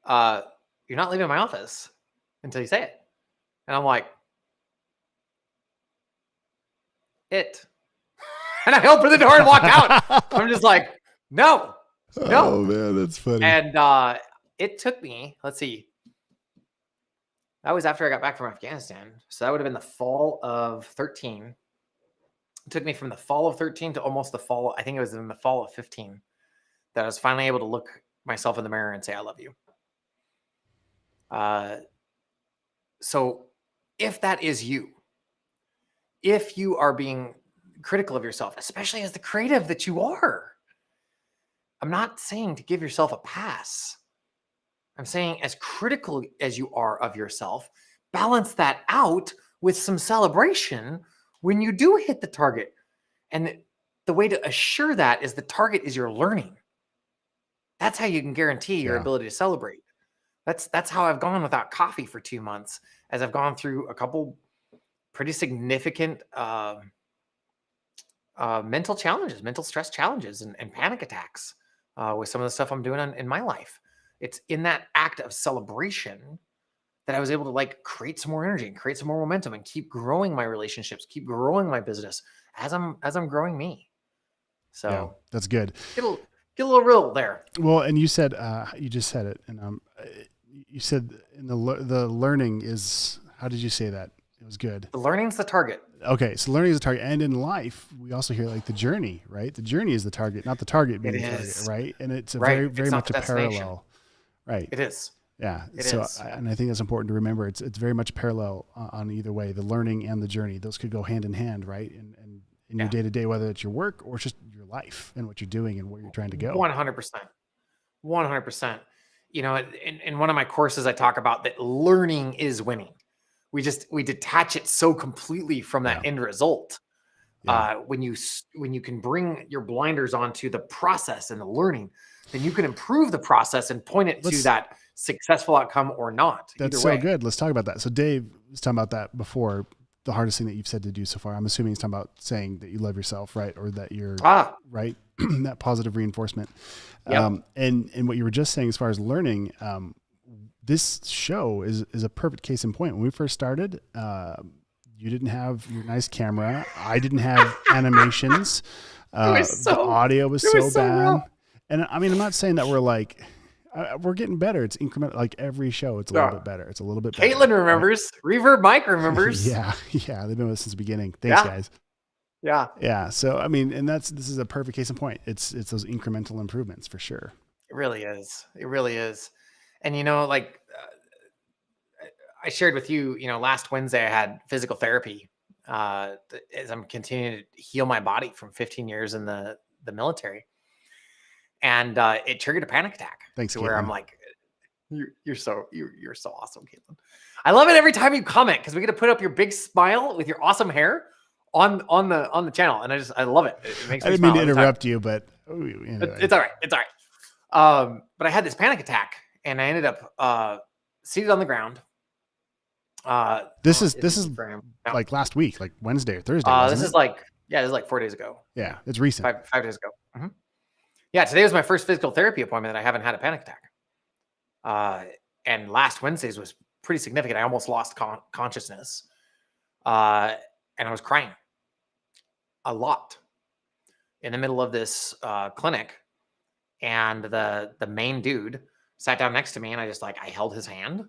you're not leaving my office until you say it. And I'm like, it. And I opened the door and walked out. I'm just like, no. Oh man, that's funny. And it took me, let's see. That was after I got back from Afghanistan. So that would have been the fall of 13. It took me from the fall of 13 to almost the fall. I think it was in the fall of 15 that I was finally able to look myself in the mirror and say, I love you. So if that is you, if you are being critical of yourself, especially as the creative that you are, I'm not saying to give yourself a pass. I'm saying as critical as you are of yourself, balance that out with some celebration when you do hit the target. And the way to assure that is the target is your learning. That's how you can guarantee your ability to celebrate. That's how I've gone without coffee for 2 months, as I've gone through a couple pretty significant mental challenges, mental stress challenges, and panic attacks with some of the stuff I'm doing in my life. It's in that act of celebration that I was able to like create some more energy and create some more momentum and keep growing my relationships, keep growing my business as I'm growing me. So Yeah, that's good. get a little real there. Well, and you said, you just said it, and you said in the learning is, how did you say that? It was good. The learning's the target. Okay. So learning is the target. And in life, we also hear like the journey, right? The journey is the target, not the target being the target, right? And it's very, very much a parallel. Right. It is. Yeah. It is. And I think that's important to remember. It's very much parallel on either way, the learning and the journey. Those could go hand in hand, right? And in your day to day, whether it's your work or just your life and what you're doing and where you're trying to go. 100%. 100%. You know, in one of my courses, I talk about that learning is winning. We detach it so completely from that end result. Yeah. When you can bring your blinders onto the process and the learning, then you can improve the process and point it to that successful outcome or not. That's so good. Let's talk about that. So Dave was talking about that before. The hardest thing that you've said to do so far. I'm assuming he's talking about saying that you love yourself, right? Or that you're right. That positive reinforcement. Yep. And what you were just saying, as far as learning, this show is a perfect case in point. When we first started, you didn't have your nice camera. I didn't have animations. The audio was so bad. Rough. And I mean, I'm not saying that we're like, we're getting better. It's incremental. Like every show, it's a little bit better. It's a little bit better. Caitlin remembers. Right? Reverb Mike remembers. Yeah. They've been with us since the beginning. Thanks, guys. Yeah. So, I mean, and this is a perfect case in point. It's those incremental improvements for sure. It really is. It really is. And, you know, like I shared with you, you know, last Wednesday I had physical therapy as I'm continuing to heal my body from 15 years in the military. And it triggered a panic attack. Thanks, to Caitlin. where I'm like, you're so awesome, Caitlin. I love it every time you comment because we get to put up your big smile with your awesome hair on the channel, and I love it. It makes me I didn't smile mean to every interrupt time. you, but anyway. It's all right. It's all right. But I had this panic attack, and I ended up seated on the ground. This is like last week, like Wednesday or Thursday. This is like 4 days ago. Yeah, it's recent. 5 days ago. Mm-hmm. Yeah, today was my first physical therapy appointment that I haven't had a panic attack. And last Wednesday's was pretty significant. I almost lost consciousness. And I was crying a lot in the middle of this clinic. And the main dude sat down next to me, and I held his hand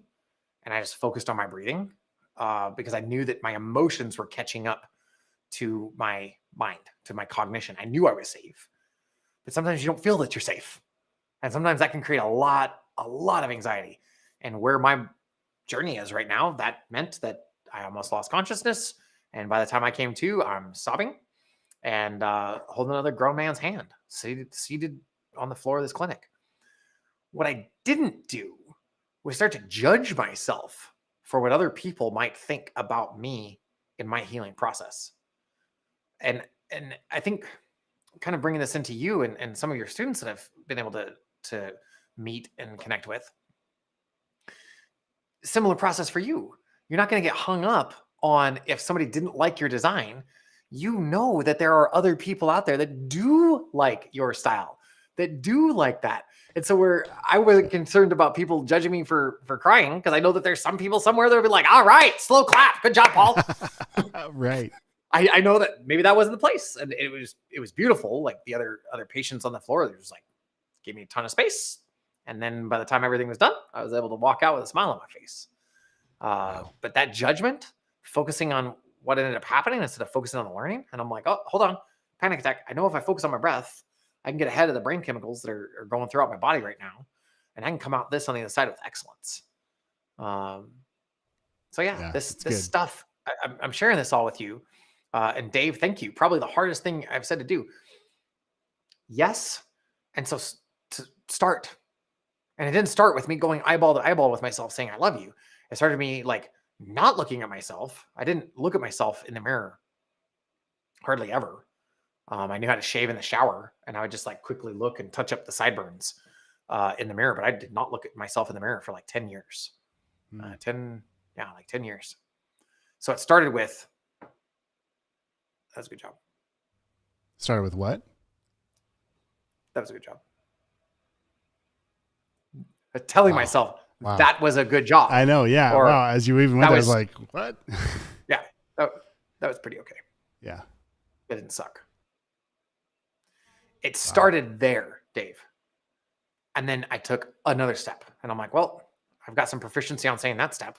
and I just focused on my breathing because I knew that my emotions were catching up to my mind, to my cognition. I knew I was safe. But sometimes you don't feel that you're safe. And sometimes that can create a lot of anxiety. And where my journey is right now, that meant that I almost lost consciousness. And by the time I came to, I'm sobbing and holding another grown man's hand, seated on the floor of this clinic. What I didn't do was start to judge myself for what other people might think about me in my healing process. And I think kind of bringing this into you and some of your students that I've been able to meet and connect with. Similar process for you. You're not going to get hung up on if somebody didn't like your design. You know that there are other people out there that do like your style, that do like that. And so I wasn't concerned about people judging me for crying because I know that there's some people somewhere that'll be like, all right, slow clap. Good job, Paul. Right. I know that maybe that wasn't the place, and it was beautiful. Like the other patients on the floor, they just like gave me a ton of space, and then by the time everything was done, I was able to walk out with a smile on my face. But that judgment, focusing on what ended up happening instead of focusing on the learning, and I'm like, oh, hold on, panic attack. I know if I focus on my breath, I can get ahead of the brain chemicals that are going throughout my body right now, and I can come out this on the other side with excellence. So this stuff, I'm sharing this all with you. And Dave, thank you. Probably the hardest thing I've said to do. Yes. And so to start, and it didn't start with me going eyeball to eyeball with myself saying, I love you. It started me like not looking at myself. I didn't look at myself in the mirror hardly ever. I knew how to shave in the shower, and I would just like quickly look and touch up the sideburns in the mirror, but I did not look at myself in the mirror for like 10 years. 10 years. So it started with That was a good job. Started with what? That was a good job. Telling Wow. myself Wow. that was a good job. I know. Yeah. Or wow. As you even went, that I was was- like, what? Yeah, that was pretty okay. Yeah. It didn't suck. It started there, Dave. And then I took another step. And I'm like, well, I've got some proficiency on saying that step.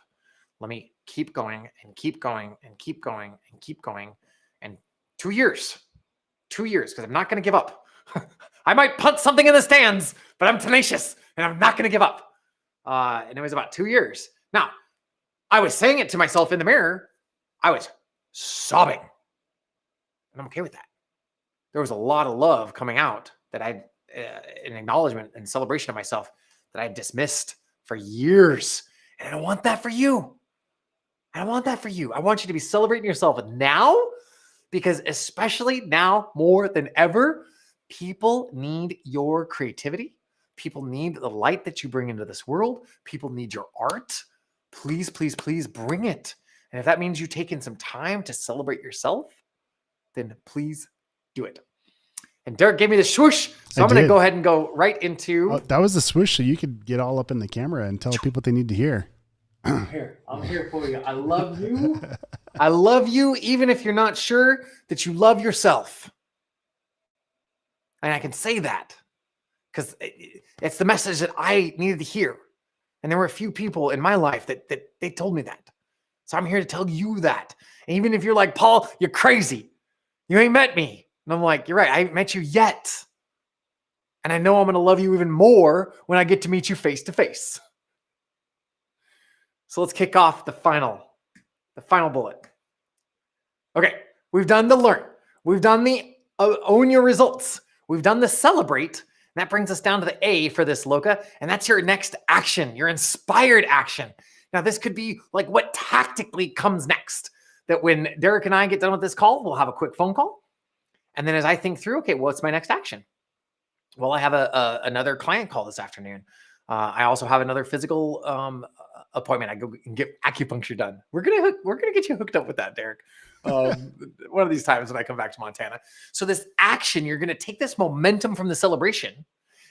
Let me keep going and keep going and keep going and keep going. And 2 years, because I'm not going to give up. I might punt something in the stands, but I'm tenacious and I'm not going to give up. And it was about 2 years. Now, I was saying it to myself in the mirror. I was sobbing. And I'm okay with that. There was a lot of love coming out that I, an acknowledgement and celebration of myself that I dismissed for years. And I don't want that for you. I don't want that for you. I want you to be celebrating yourself now, because especially now more than ever, people need your creativity. People need the light that you bring into this world. People need your art. Please, please, please bring it. And if that means you taking some time to celebrate yourself, then please do it. And Derek gave me the swoosh, so I'm going to go ahead and go right into... Oh, that was the swoosh, so you could get all up in the camera and tell people what they need to hear. Here, I'm here for you. I love you. I love you, even if you're not sure that you love yourself. And I can say that because it's the message that I needed to hear. And there were a few people in my life that they told me that. So I'm here to tell you that. And even if you're like, Paul, you're crazy. You ain't met me. And I'm like, you're right. I haven't met you yet. And I know I'm going to love you even more when I get to meet you face to face. So let's kick off the final bullet. Okay, we've done the learn. We've done the own your results. We've done the celebrate. And that brings us down to the A for this, Loka. And that's your next action, your inspired action. Now, this could be like what tactically comes next. That when Derek and I get done with this call, we'll have a quick phone call. And then as I think through, okay, what's my next action? Well, I have another client call this afternoon. I also have another physical appointment. I go and get acupuncture done. We're gonna get you hooked up with that, Derek. One of these times when I come back to Montana. So this action, you're gonna take this momentum from the celebration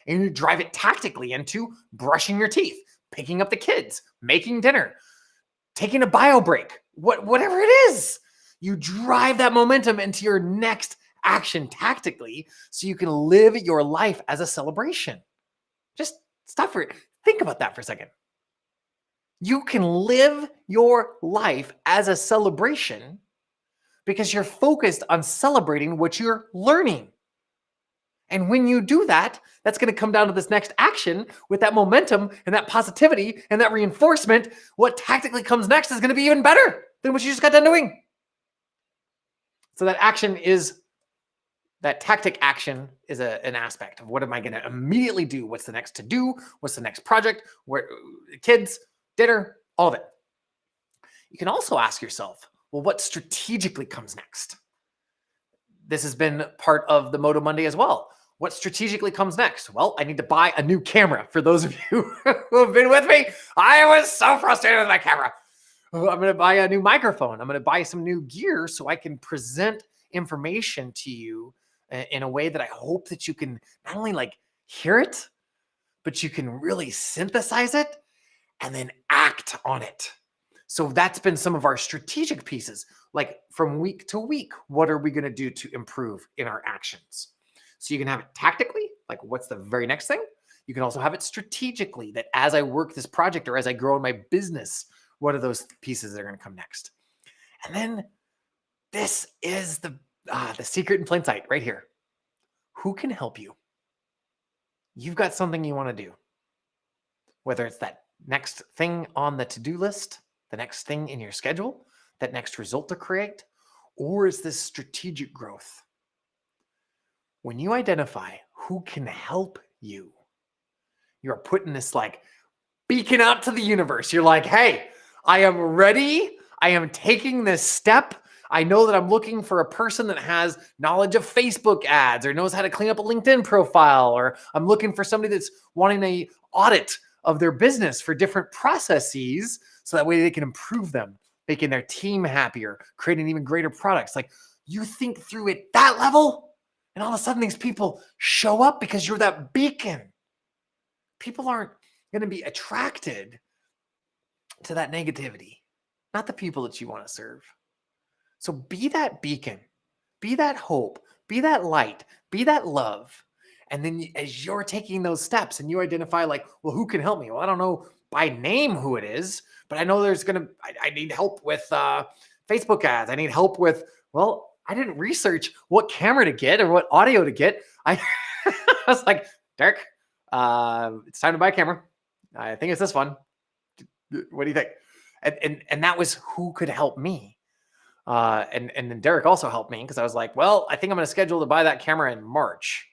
and you drive it tactically into brushing your teeth, picking up the kids, making dinner, taking a bio break, whatever it is. You drive that momentum into your next action tactically so you can live your life as a celebration. Just stop for it. Think about that for a second. You can live your life as a celebration because you're focused on celebrating what you're learning. And when you do that, that's going to come down to this next action with that momentum and that positivity and that reinforcement. What tactically comes next is going to be even better than what you just got done doing. So that action is, that tactic action is an aspect of what am I going to immediately do? What's the next to do? What's the next project? Where kids, dinner, all of it. You can also ask yourself, well, what strategically comes next? This has been part of the MOTO Monday as well. What strategically comes next? Well, I need to buy a new camera. For those of you who have been with me, I was so frustrated with my camera. I'm going to buy a new microphone. I'm going to buy some new gear so I can present information to you in a way that I hope that you can not only like hear it, but you can really synthesize it and then act on it. So that's been some of our strategic pieces. Like from week to week, what are we going to do to improve in our actions? So you can have it tactically, like what's the very next thing? You can also have it strategically, that as I work this project or as I grow in my business, what are those pieces that are going to come next? And then this is the secret in plain sight right here. Who can help you? You've got something you want to do. Whether it's that next thing on the to-do list, the next thing in your schedule, that next result to create, or is this strategic growth? When you identify who can help you, you're putting this like beacon out to the universe. You're like, hey, I am ready. I am taking this step. I know that I'm looking for a person that has knowledge of Facebook ads or knows how to clean up a LinkedIn profile, or I'm looking for somebody that's wanting an audit of their business for different processes so that way they can improve them, making their team happier, creating even greater products. Like you think through it that level, and all of a sudden these people show up because you're that beacon. People aren't going to be attracted to that negativity, not the people that you want to serve. So be that beacon, be that hope, be that light, be that love. And then as you're taking those steps and you identify like, well, who can help me? Well, I don't know by name who it is, but I know I need help with Facebook ads. I need help with, well, I didn't research what camera to get or what audio to get. I was like, Derek, it's time to buy a camera. I think it's this one. What do you think? And that was who could help me. And then Derek also helped me because I was like, well, I think I'm going to schedule to buy that camera in March.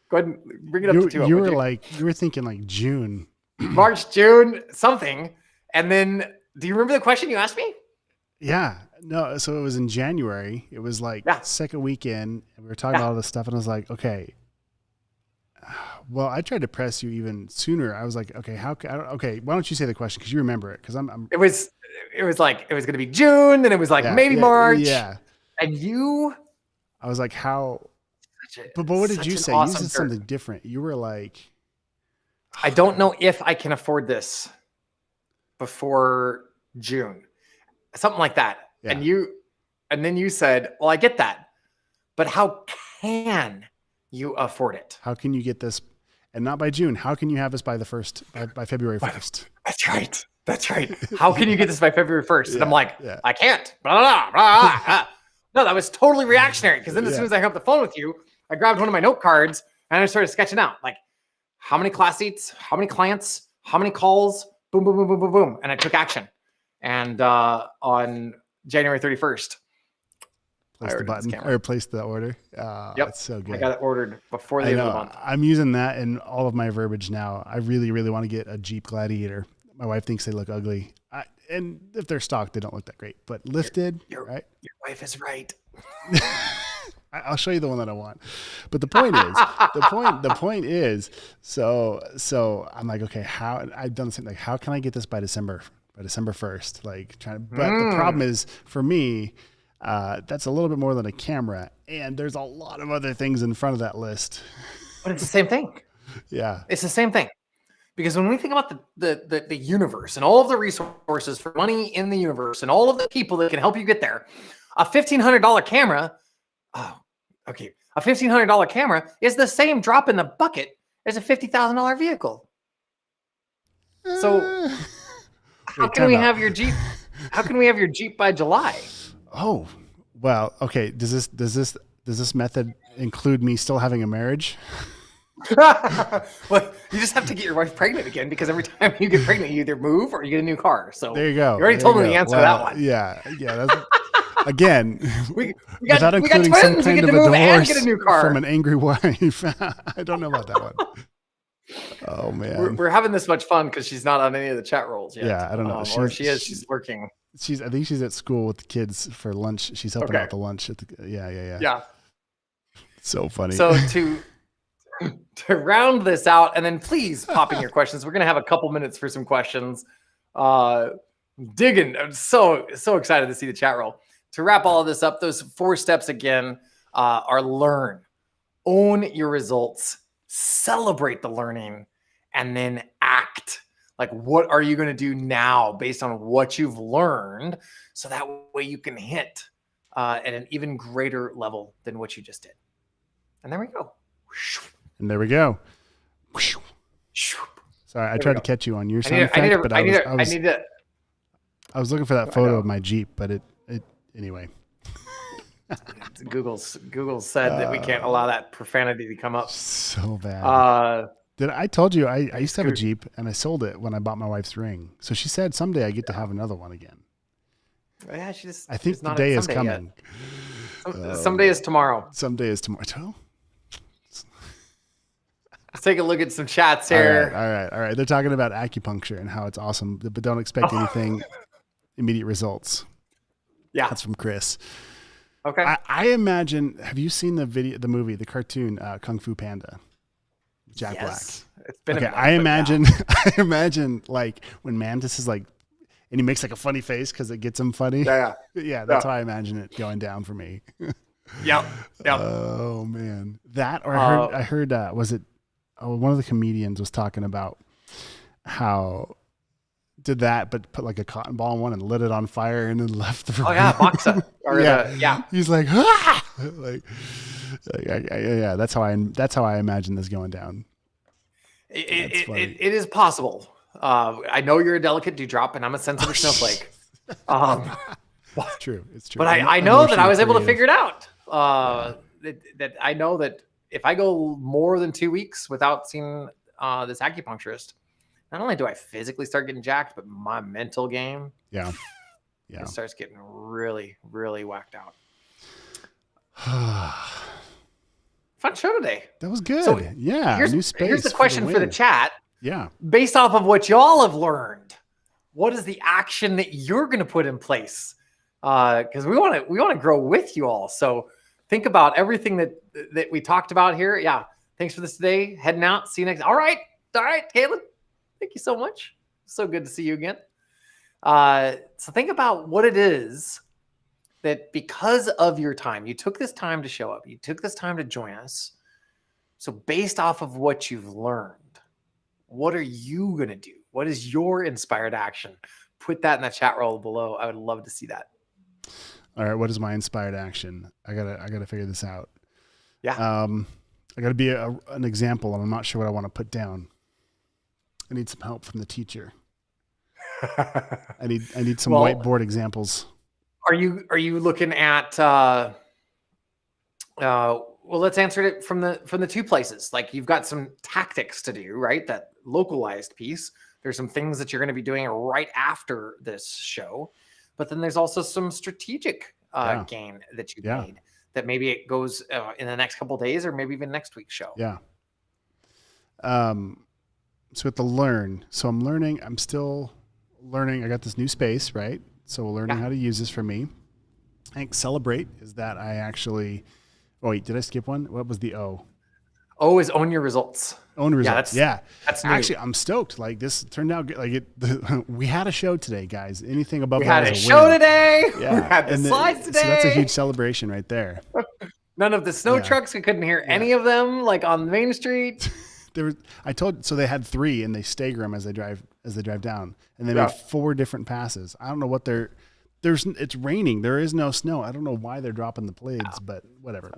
Go ahead and bring it up to 2. You were thinking like June. March, June, something. And then, do you remember the question you asked me? Yeah. No, so it was in January. It was like second weekend, and we were talking about all this stuff, and I was like, okay. Well, I tried to press you even sooner. I was like, okay, why don't you say the question? Because you remember it. Because it was like, it was going to be June, then it was like maybe March. Yeah. And I was like, how? But what did you say? You said something different. You were like, I don't know if I can afford this before June. Something like that. Yeah. And then you said, well, I get that, but how can you afford it? How can you get this? And not by June. How can you have this by by February 1st? That's right. How can you get this by February 1st? And I'm like, I can't. Blah, blah, blah, blah. No, that was totally reactionary. Because then as soon as I hung up the phone with you, I grabbed one of my note cards and I started sketching out like how many class seats, how many clients, how many calls, boom, boom, boom, boom, boom, boom. And I took action. And on January 31st, placed the button or placed the order. Yep. That's so good. I got it ordered before the end of the month. I'm using that in all of my verbiage now. I really, really want to get a Jeep Gladiator. My wife thinks they look ugly. And if they're stocked, they don't look that great. But lifted, right? Your wife is right. I'll show you the one that I want. But the point is, so I'm like, okay, I've done the same, like, how can I get this by December 1st? Like but the problem is for me, that's a little bit more than a camera. And there's a lot of other things in front of that list. But it's the same thing. Yeah. It's the same thing. Because when we think about the universe and all of the resources for money in the universe and all of the people that can help you get there, a $1,500 camera, a $1,500 camera is the same drop in the bucket as a $50,000 vehicle. So how can we have your Jeep? How can we have your Jeep by July? Oh, well, okay. Does this method include me still having a marriage? Well, you just have to get your wife pregnant again because every time you get pregnant, you either move or you get a new car. So there you go. You already told me the answer to that one. Yeah. That's, again, without including some kind of a divorce get a new car from an angry wife. I don't know about that one. Oh man, we're having this much fun because she's not on any of the chat roles yet. Yeah, I don't know. Or she is. She's working. I think she's at school with the kids for lunch. She's helping out the lunch. Yeah. So funny. So to round this out, and then please pop in your questions. We're gonna have a couple minutes for some questions. Digging. I'm so excited to see the chat roll. To wrap all of this up, those 4 steps again are learn, own your results, celebrate the learning, and then act. Like, what are you going to do now based on what you've learned? So that way you can hit at an even greater level than what you just did. And there we go. Sorry, I tried to catch you on your sound effect, but I was looking for that photo of my Jeep, but it anyway. Google said that we can't allow that profanity to come up. So bad. I told you I used to have a Jeep and I sold it when I bought my wife's ring. So she said someday I get to have another one again. Yeah, I think the day is coming. Someday is tomorrow. Someday is tomorrow. Let's take a look at some chats here. All right. They're talking about acupuncture and how it's awesome, but don't expect anything immediate results. Yeah. That's from Chris. Okay. I imagine, have you seen the movie, the cartoon, Kung Fu Panda? Jack Black. It's been I imagine like when Mantis is like and he makes like a funny face because it gets him funny. Yeah, that's how I imagine it going down for me. Yep. Oh man, that or I heard was it? Oh, one of the comedians was talking about how did that, but put like a cotton ball in one and lit it on fire and then left the room. Oh yeah, boxa. He's like, ah! Yeah. That's how I imagine this going down. It is possible. I know you're a delicate dewdrop, and I'm a sensitive snowflake. It's true. But I know that I was able to figure it out. That I know that if I go more than 2 weeks without seeing this acupuncturist, not only do I physically start getting jacked, but my mental game, it starts getting really, really whacked out. Fun show today. That was good. So new space. Here's the question for the chat. Yeah. Based off of what y'all have learned, what is the action that you're going to put in place? Because we want to grow with you all. So think about everything that we talked about here. Yeah. Thanks for this today. Heading out. See you next. All right, Caitlin. Thank you so much. So good to see you again. So think about what it is that because of your time, you took this time to show up. You took this time to join us. So based off of what you've learned, what are you going to do? What is your inspired action? Put that in the chat roll below. I would love to see that. All right. What is my inspired action? I gotta figure this out. Yeah. I gotta be an example, and I'm not sure what I want to put down. I need some help from the teacher. I need some whiteboard examples. Are you looking at? Well, let's answer it from the two places. Like you've got some tactics to do, right? That localized piece. There's some things that you're going to be doing right after this show, but then there's also some strategic gain that you've made that maybe it goes in the next couple of days or maybe even next week's show. Yeah. So with the learn, so I'm still learning. I got this new space, right? So learning how to use this for me. I think celebrate is that I actually, oh wait, did I skip one? What was the O? O is own your results. Own results. That's new. Actually, I'm stoked. Like this turned out good. Like we had a show today, guys. Anything above we that had a is show win. today. Yeah. We had the slides today. So that's a huge celebration right there. None of the snow trucks. We couldn't hear any of them. Like on Main Street. So they had 3 and they stagger them as they drive down, and they made 4 different passes. I don't know what it's raining. There is no snow. I don't know why they're dropping the blades, but whatever.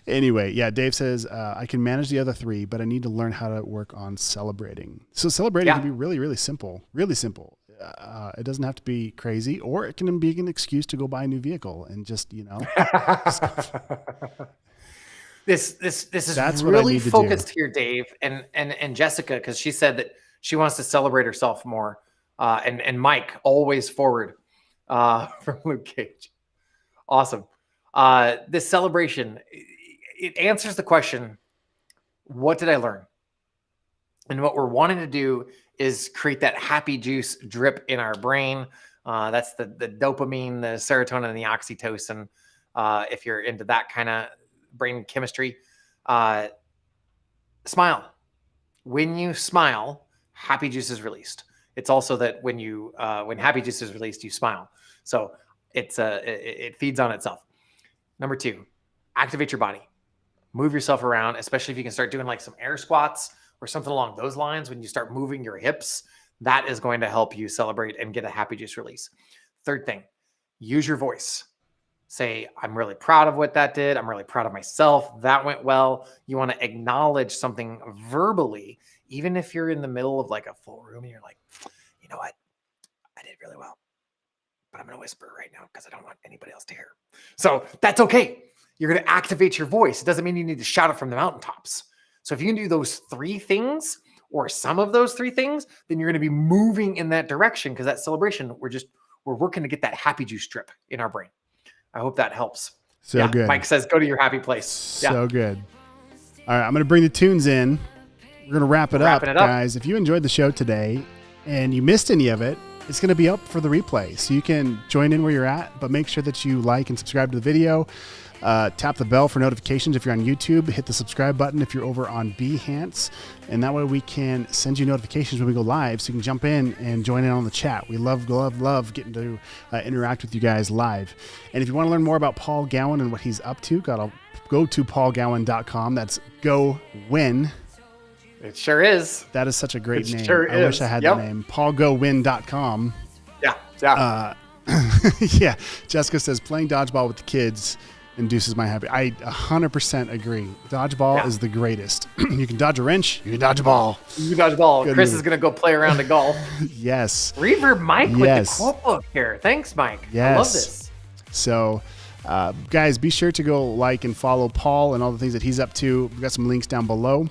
Anyway, yeah. Dave says, I can manage the other 3, but I need to learn how to work on celebrating. So celebrating can be really, really simple, really simple. It doesn't have to be crazy, or it can be an excuse to go buy a new vehicle and just, This is really focused here, Dave, and Jessica, because she said that she wants to celebrate herself more. And Mike, always forward from Luke Cage. Awesome. This celebration, it answers the question, what did I learn? And what we're wanting to do is create that happy juice drip in our brain. That's the dopamine, the serotonin, and the oxytocin. If you're into that kind of brain chemistry, smile. When you smile, happy juice is released. It's also that when happy juice is released, you smile. So it feeds on itself. Number 2, activate your body. Move yourself around, especially if you can start doing like some air squats or something along those lines. When you start moving your hips, that is going to help you celebrate and get a happy juice release. Third thing, use your voice. Say, I'm really proud of what that did. I'm really proud of myself. That went well. You want to acknowledge something verbally, even if you're in the middle of like a full room and you're like, you know what? I did really well, but I'm going to whisper right now because I don't want anybody else to hear. So that's okay. You're going to activate your voice. It doesn't mean you need to shout it from the mountaintops. So if you can do those 3 things or some of those 3 things, then you're going to be moving in that direction, because that celebration, we're working to get that happy juice drip in our brain. I hope that helps. So good. Mike says, go to your happy place. So good. All right. I'm going to bring the tunes in. We're going to wrap it up, guys. If you enjoyed the show today and you missed any of it, it's going to be up for the replay. So you can join in where you're at, but make sure that you like and subscribe to the video. Tap the bell for notifications if you're on YouTube. Hit the subscribe button if you're over on Behance. And that way we can send you notifications when we go live so you can jump in and join in on the chat. We love getting to interact with you guys live. And if you want to learn more about Paul Gowan and what he's up to, go to paulgowan.com. That's go win. It sure is. That is such a great name. Sure I wish I had the name. paulgowin.com. Yeah. Yeah. Jessica says playing dodgeball with the kids induces my happy. I 100% agree. Dodgeball is the greatest. You can dodge a wrench. You can dodge a ball. You can dodge a ball. Good Chris move. is going to go play around a golf. Yes. Reverb Mike with the quote book here. Thanks, Mike. Yes. I love this. So, guys, be sure to go like and follow Paul and all the things that he's up to. We've got some links down below.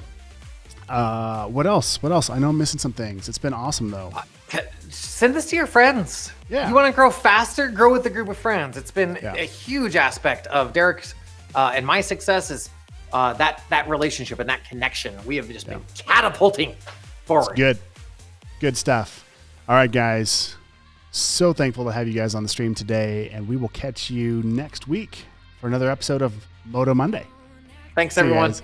What else? I know I'm missing some things. It's been awesome, though. Send this to your friends. Yeah. You want to grow faster? Grow with a group of friends. It's been a huge aspect of Derek's and my success is that relationship and that connection. We have just been catapulting forward. It's good stuff. All right, guys. So thankful to have you guys on the stream today, and we will catch you next week for another episode of Moto Monday. Thanks, See you everyone. guys.